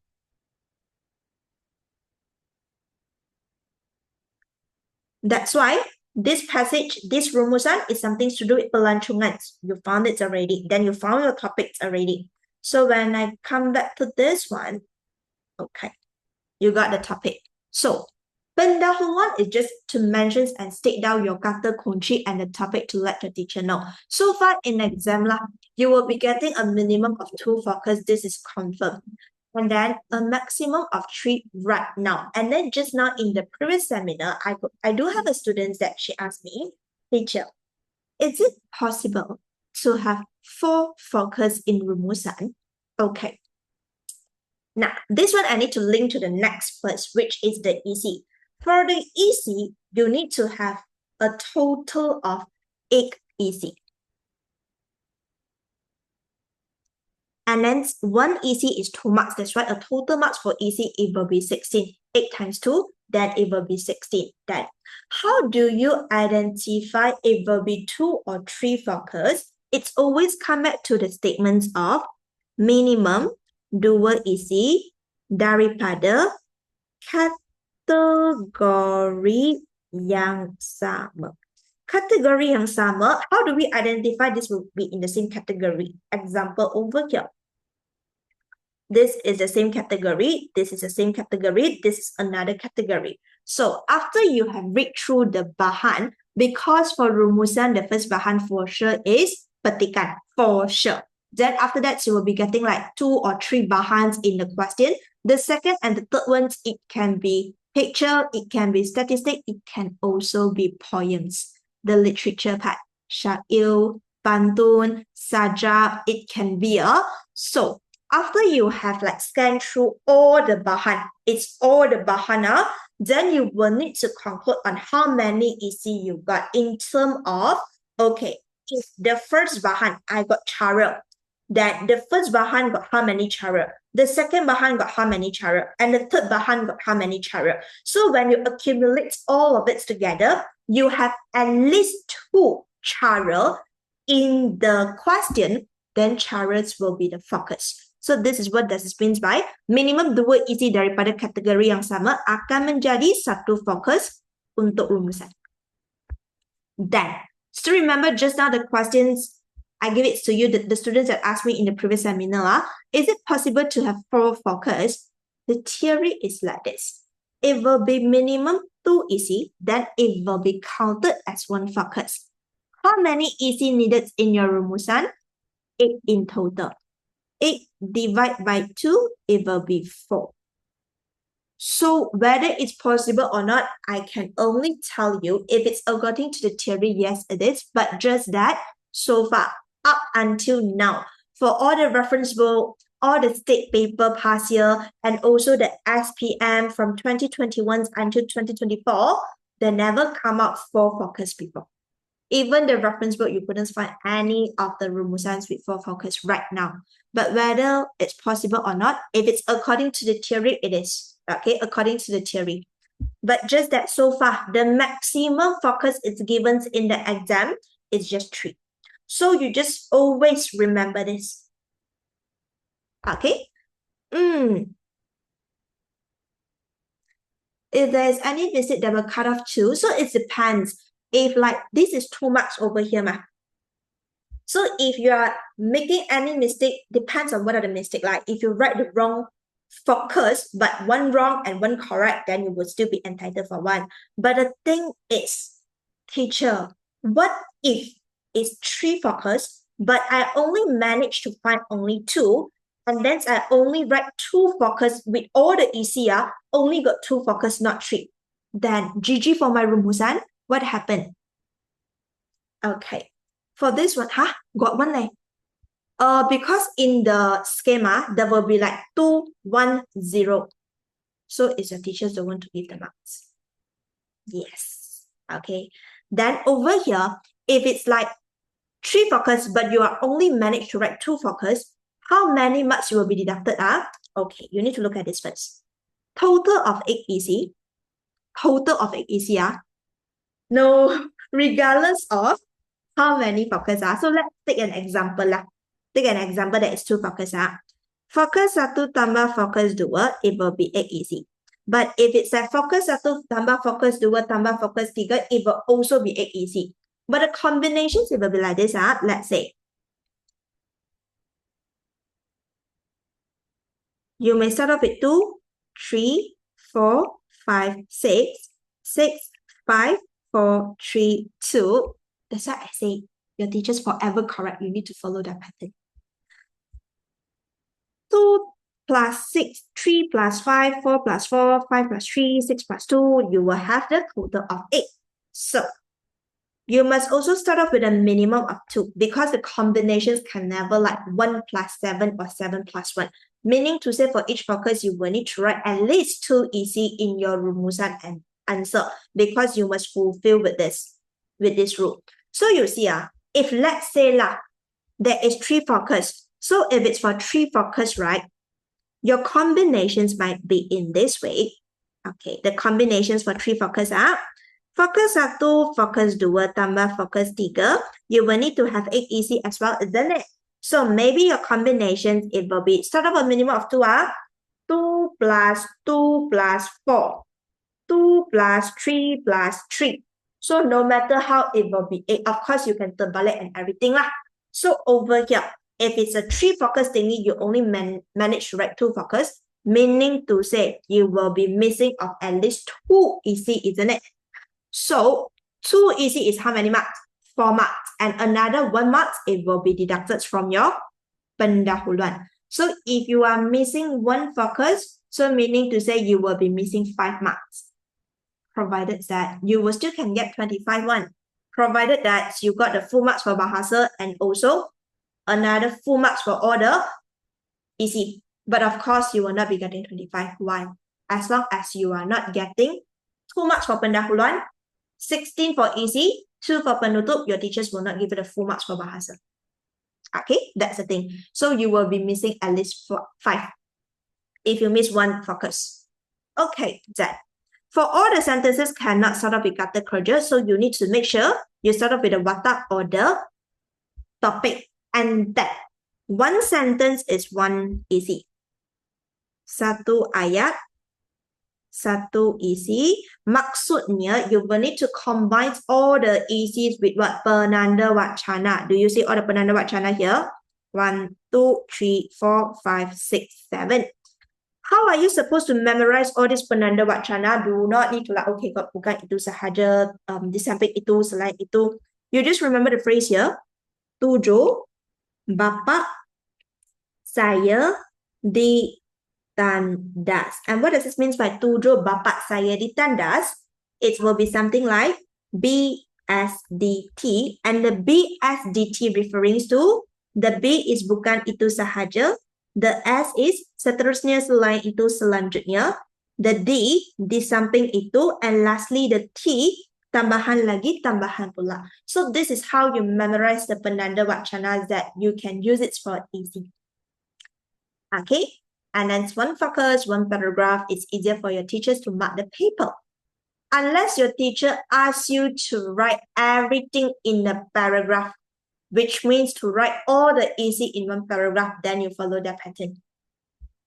That's why this passage, this rumusan is something to do with pelancongan. You found it already. Then you found your topics already. So when I come back to this one, okay, you got the topic. So pendahuluan is just to mention and state down your kata kunci and the topic to let the teacher know. So far in exam, you will be getting a minimum of 2 focus. This is confirmed. And then a maximum of 3 right now. And then just now in the previous seminar, I do have a student that she asked me, teacher, is it possible to have 4 focus in rumusan? Okay. Now, this one I need to link to the next first, which is the EC. For the EC, you need to have a total of 8 EC. And then 1 EC is 2 marks. That's why a total marks for EC, it will be 16. 8 times 2, then it will be 16. Then, how do you identify it will be 2 or 3 focus? It's always come back to the statements of minimum 2 isi daripada kategori yang sama. Kategori yang sama, how do we identify this will be in the same category? Example over here. This is the same category, this is the same category, this is another category. So after you have read through the bahan, because for rumusan, the first bahan for sure is petikan, for sure. Then after that, you will be getting like 2 or 3 bahans in the question. The second and the third ones, it can be picture, it can be statistic, it can also be poems. The literature part, syair, pantun, sajak, it can be a. So after you have like scanned through all the bahan, it's all the bahana, then you will need to conclude on how many EC you got in terms of, okay, the first bahan, I got cara. Then the first bahan got how many cara? The second bahan got how many cara? And the third bahan got how many cara? So when you accumulate all of it together, you have at least 2 cara in the question, then caras will be the focus. So this is what this means by minimum 2 isi daripada kategori yang sama akan menjadi satu fokus untuk rumusan. Then, still remember just now the questions I give it to you, the students that asked me in the previous seminar, is it possible to have 4 focus? The theory is like this. It will be minimum 2 isi, then it will be counted as 1 focus. How many isi needed in your rumusan? 8 in total. 8 divided by 2, it will be 4. So whether it's possible or not, I can only tell you if it's according to the theory, yes, it is. But just that, so far, up until now, for all the reference book, all the state paper past year, and also the SPM from 2021 until 2024, they never come out 4 focus people. Even the reference book, you couldn't find any of the rumusans with 4 focus right now. But whether it's possible or not, if it's according to the theory, it is. Okay, according to the theory. But just that so far, the maximum focus is given in the exam is just 3. So you just always remember this. Okay? If there's any mistake, that will cut off 2. So it depends. If like this is too much over here, so if you are making any mistake, depends on what are the mistake. Like if you write the wrong focus, but 1 wrong and 1 correct, then you will still be entitled for 1. But the thing is, teacher, what if it's 3 focus, but I only managed to find only 2, and then I only write 2 focus with all the ECR, only got 2 focus, not 3. Then GG for my rumusan. What happened? Okay. For this one, got 1 leh. Because in the schema, there will be like 2, 1, 0. So it's your teachers the one to give the marks. Yes. Okay. Then over here, if it's like 3 focus, but you are only managed to write 2 focus, how many marks you will be deducted? Okay, you need to look at this first. Total of 8 EC. Total of 8 EC. No, regardless of how many focus are. So let's take an example lah. Take an example that is 2 focus. Focus 1 tambah focus 2, it will be 8 easy. But if it's a focus 1 tambah focus 2 tambah focus 3, it will also be 8 easy. But the combinations, it will be like this. Let's say, you may start off with 2, 3, 4, 5, 6, 6, 5, 4, 3, 2. That's why I say your teacher's forever correct. You need to follow that pattern. 2 plus 6, 3 plus 5, 4 plus 4, 5 plus 3, 6 plus 2, you will have the total of 8. So, you must also start off with a minimum of 2 because the combinations can never like 1 plus 7 or 7 plus 1. Meaning to say for each focus, you will need to write at least 2 EC in your rumusan and answer because you must fulfill with this rule. So you see, if let's say there is 3 focus. So if it's for 3 focus, right, your combinations might be in this way. Okay, the combinations for 3 focus are focus 1, focus 2, tambah focus 3. You will need to have 8 EC as well, isn't it? So maybe your combinations, it will be start off a minimum of 2. 2 plus 2 plus 4. 2 plus 3 plus 3. So no matter how, it will be 8. Of course, you can terbalik and everything lah. So over here, if it's a 3 focus thingy, you only manage to write 2 focus, meaning to say you will be missing of at least 2 EC, isn't it? So 2 EC is how many marks? 4 marks. And another 1 mark, it will be deducted from your pendahuluan. So if you are missing 1 focus, so meaning to say you will be missing 5 marks. Provided that you will still can get 25 provided that you got the full marks for Bahasa and also another full marks for all the EC. But of course, you will not be getting 25. Why? As long as you are not getting 2 marks for pendahuluan, 16 for EC, 2 for penutup, your teachers will not give you the full marks for Bahasa. Okay, that's the thing. So you will be missing at least 5. if you miss one focus. Okay, then. For all the sentences cannot start off with kata kerja, so you need to make sure you start off with the watak or the topic. And that one sentence is one isi. Satu ayat, satu isi. Maksudnya, you will need to combine all the isis with what? Penanda wacana. Do you see all the penanda wacana here? 1, 2, 3, 4, 5, 6, 7. How are you supposed to memorize all this penanda wacana? Do not need to like, okay, bukan itu sahaja, di samping itu, selain itu. You just remember the phrase here. Tujuh, bapak saya ditandas. And what does this mean by tujuh, bapak saya ditandas? It will be something like BSDT. And the BSDT referring to, the B is bukan itu sahaja. The S is seterusnya selain itu selanjutnya. The D di samping itu. And lastly the T tambahan lagi tambahan pula. So this is how you memorize the penanda wacanas that you can use it for easy. Okay. And then it's one focus, one paragraph. It's easier for your teachers to mark the paper. Unless your teacher asks you to write everything in a paragraph, which means to write all the easy in one paragraph, then you follow that pattern.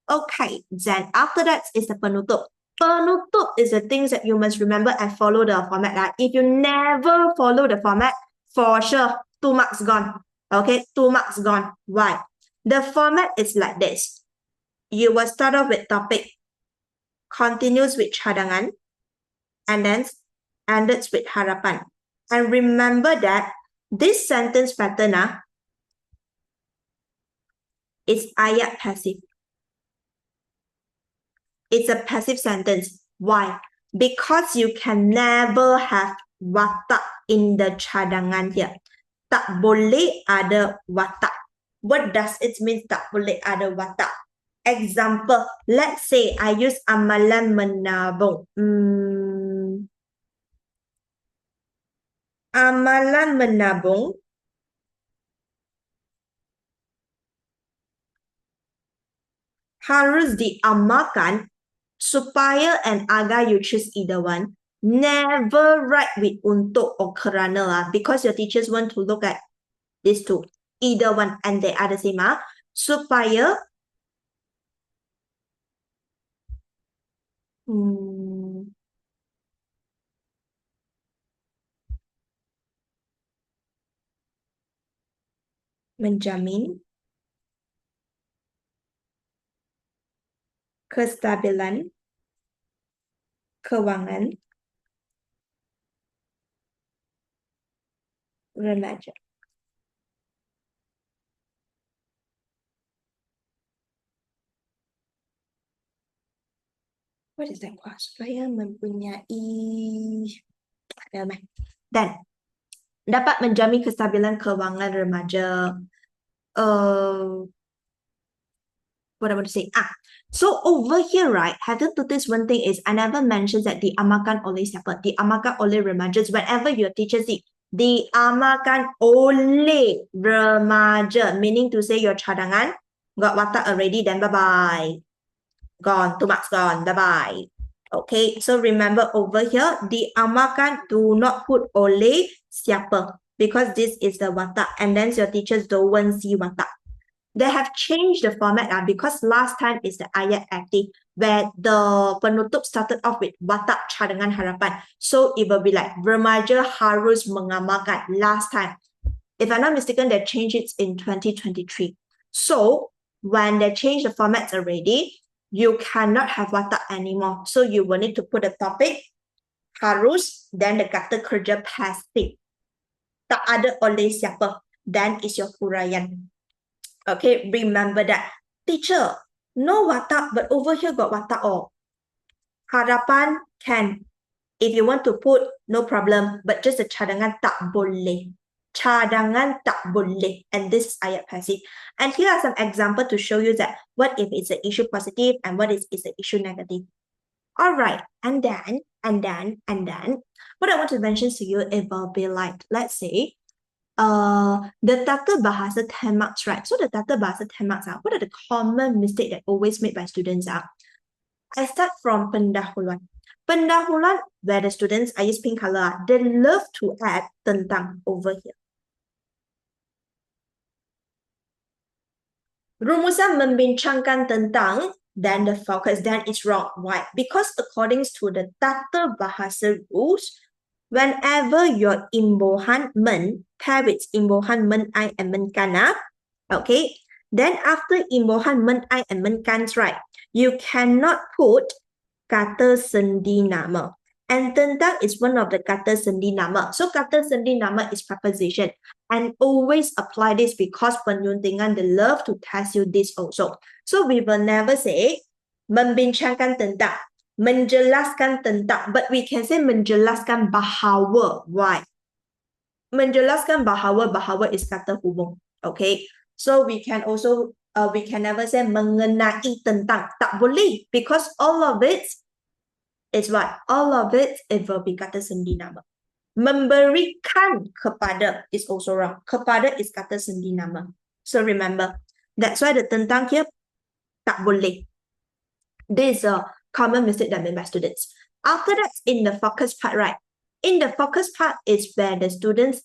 Okay, then after that is the penutup. Penutup is the things that you must remember and follow the format. Like if you never follow the format, for sure, 2 marks gone. Okay, 2 marks gone. Why? The format is like this. You will start off with topic, continues with cadangan, and then ends with harapan. And remember that this sentence pattern is ayat passive. It's a passive sentence. Why? Because you can never have watak in the cadangan here. Tak boleh ada watak. What does it mean tak boleh ada watak? Example, let's say I use amalan menabung. Amalan menabung harus diamalkan supaya and agar you choose either one. Never write with untuk or kerana because your teachers want to look at these two. Either one and they are the same. Supaya menjamin kestabilan keuangan remaja. What is that? Supaya mempunyai dan dapat menjamin kestabilan keuangan remaja. What I want to say. So over here, right, have to notice one thing is I never mentioned that diamalkan oleh siapa. Diamalkan oleh remaja. Whenever your teacher see diamalkan oleh remaja, meaning to say your cadangan got watak already, then bye-bye. Gone, 2 marks gone, bye-bye. Okay, so remember over here, diamalkan, do not put oleh siapa because this is the watak and then your teachers don't want to see watak. They have changed the format because last time is the ayat active where the penutup started off with watak cadangan harapan. So it will be like remaja harus mengamalkan last time. If I'm not mistaken, they changed it in 2023. So when they change the formats already, you cannot have watak anymore. So you will need to put a topic, harus, then the kata kerja passive. Tak ada oleh siapa. Then is your huraian. Okay, remember that. Teacher, no watak, but over here got watak all. Harapan can. If you want to put, no problem. But just the cadangan tak boleh. Cadangan tak boleh. And this is ayat passive. And here are some examples to show you that what if it's an issue positive and what is an issue negative. All right. And then, what I want to mention to you, it will be like, let's say, the tata bahasa 10 marks, right? So the tata bahasa 10 marks are, what are the common mistakes that always made by students are? I start from pendahuluan. Pendahuluan, where the students, I use pink color, they love to add tentang over here. Rumusan membincangkan tentang, then the focus, then it's wrong. Why? Because according to the tata bahasa rules, whenever your imbuhan men pair with imbuhan men I and men kana, okay, then after imbuhan men I and men kans, right, you cannot put kata sendi nama. And tentang is one of the kata sendi nama. So kata sendi nama is preposition. And always apply this because penyuntingan, they love to test you this also. So we will never say membincangkan tentang, menjelaskan tentang, but we can say menjelaskan bahawa. Why? Menjelaskan bahawa is kata hubung. Okay, so we can also we can never say mengenai tentang, tak boleh, because all of it is what? All of it will be kata sendi nama. Memberikan kepada is also wrong. Kepada is kata sendi nama. So remember, that's why the tentang here tak boleh. This is a common mistake that made by students. After that, in the focus part, right? In the focus part is where the students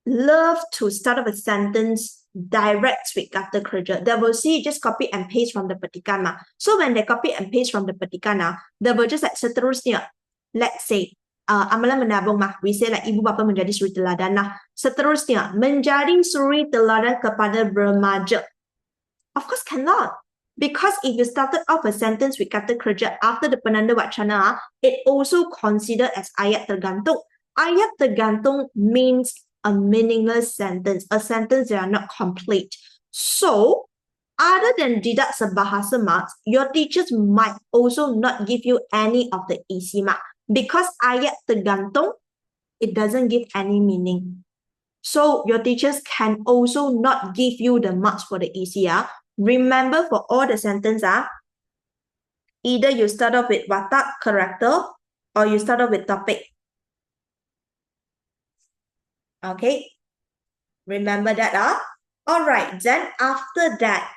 love to start off a sentence direct with kata kerja. They will see just copy and paste from the petikan. So when they copy and paste from the petikan, they will just like seterusnya. Let's say, amalan menabung we say like ibu bapa menjadi suri teladan. Seterusnya, menjadi suri teladan kepada remaja. Of course cannot. Because if you started off a sentence with kata kerja after the penanda wacana, it also considered as ayat tergantung. Ayat tergantung means a meaningless sentence, a sentence that are not complete. So, other than didak sebahasa marks, your teachers might also not give you any of the isi mark. Because ayat tergantung, it doesn't give any meaning. So, your teachers can also not give you the marks for the isi. Remember, for all the sentences, either you start off with watak, character, or you start off with topic. Okay, remember that. All right, then after that,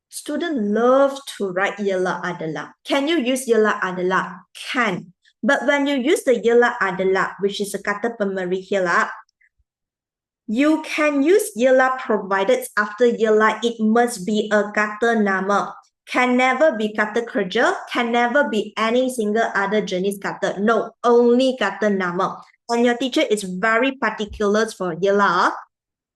students love to write ialah adalah. Can you use ialah adalah? Can. But when you use the ialah adalah, which is a kata pemberi here, you can use ialah provided after ialah it must be a kata nama. Can never be kata kerja, can never be any single other jenis kata. No, only kata nama. And your teacher is very particular for ialah.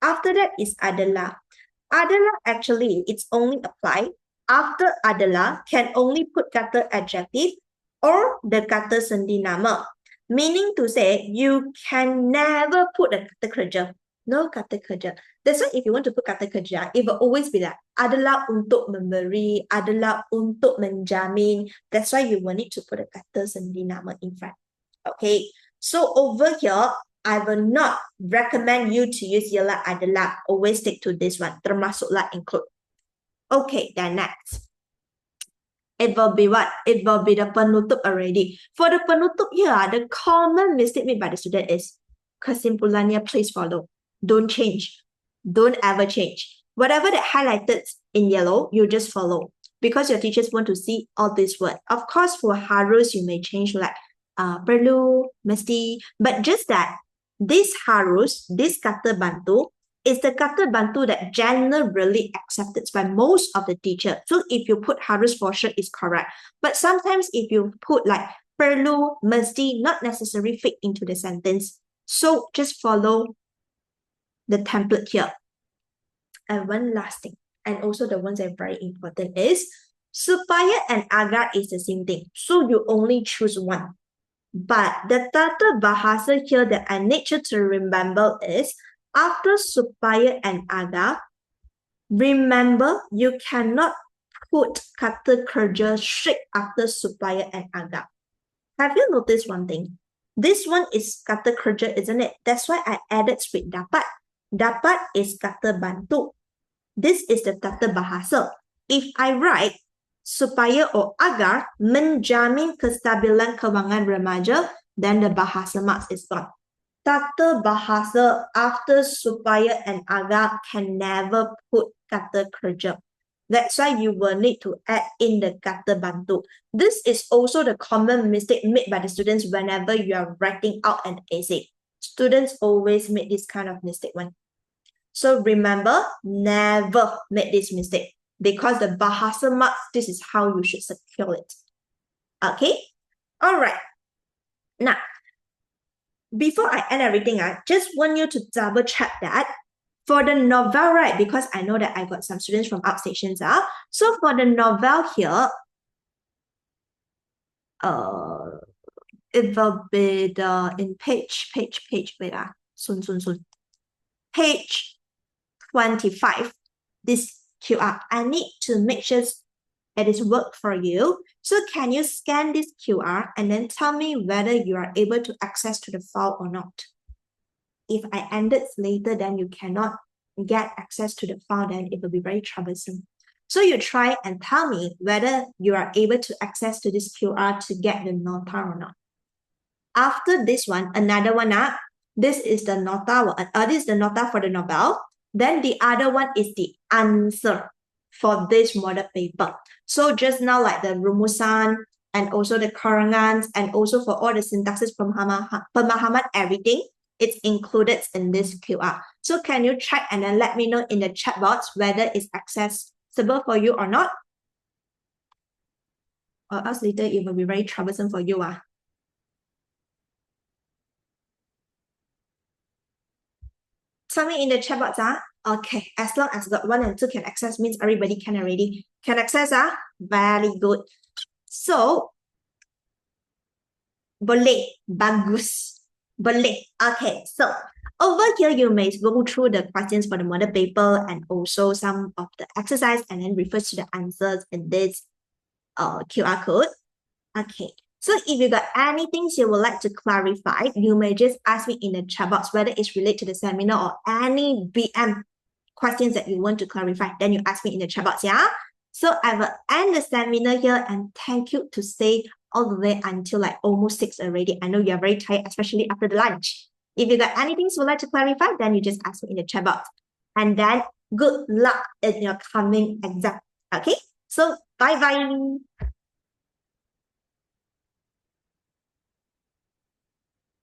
After that is adalah. Adalah actually, it's only applied after adalah can only put kata adjective or the kata sendi nama. Meaning to say, you can never put a kata kerja. No kata kerja. That's why if you want to put kata kerja, it will always be like, adalah untuk memberi, adalah untuk menjamin. That's why you will need to put a kata sendi nama in front. Okay, so over here, I will not recommend you to use ialah adalah. Always stick to this one. Termasuklah include. Okay, then next. It will be what? It will be the penutup already. For the penutup here, the common mistake made by the student is kesimpulannya, please follow. Don't change. Don't ever change. Whatever that highlighted in yellow, you just follow. Because your teachers want to see all these words. Of course, for harus, you may change like perlu, mesti. But just that, this harus, this kata bantu, is the kata bantu that generally accepted by most of the teachers. So if you put harus for sure, it's correct. But sometimes if you put like perlu, mesti, not necessarily fit into the sentence. So just follow the template here. And one last thing, and also the ones that are very important is supaya and agar is the same thing. So you only choose one. But the tata bahasa here that I need you to remember is after supaya and agar, remember you cannot put kata kerja straight after supaya and agar. Have you noticed one thing? This one is kata kerja, isn't it? That's why I added with dapat. Dapat is kata bantu. This is the tata bahasa. If I write supaya or agar menjamin kestabilan kewangan remaja, then the bahasa marks is gone. Kata bahasa after supaya and agak can never put kata kerja. That's why you will need to add in the kata bantu. This is also the common mistake made by the students whenever you are writing out an essay. Students always make this kind of mistake one. So remember, never make this mistake because the bahasa marks, this is how you should secure it. Okay? All right. Now, before I end everything, I just want you to double check that for the novel, right? Because I know that I got some students from outstations. So for the novel here, it will be in page, wait, soon. Page 25, this QR. I need to make sure it is work for you. So can you scan this QR and then tell me whether you are able to access to the file or not? If I end it later, then you cannot get access to the file, then it will be very troublesome. So you try and tell me whether you are able to access to this QR to get the nota or not. After this one, another one up. This is the nota. This is the nota for the novel. Then the other one is the answer for this model paper. So just now, like the rumusan and also the karangans and also for all the syntaxes pemahaman, everything, it's included in this QR. So can you check and then let me know in the chat box whether it's accessible for you or not? Or else later it will be very troublesome for you. Tell me in the chat box. Okay, as long as got 1 and 2 can access means everybody can already. Can access. Very good. So, boleh, bagus. Boleh. Okay, so over here you may go through the questions for the model paper and also some of the exercise and then refers to the answers in this QR code. Okay, so if you got any things you would like to clarify, you may just ask me in the chat box whether it's related to the seminar or any BM questions that you want to clarify. Then you ask me in the chat box, yeah? So I will end the seminar here and thank you to stay all the way until like almost 6 already. I know you're very tired, especially after the lunch. If you got anything you would like to clarify, then you just ask me in the chat box. And then good luck in your coming exam. Okay, so bye-bye.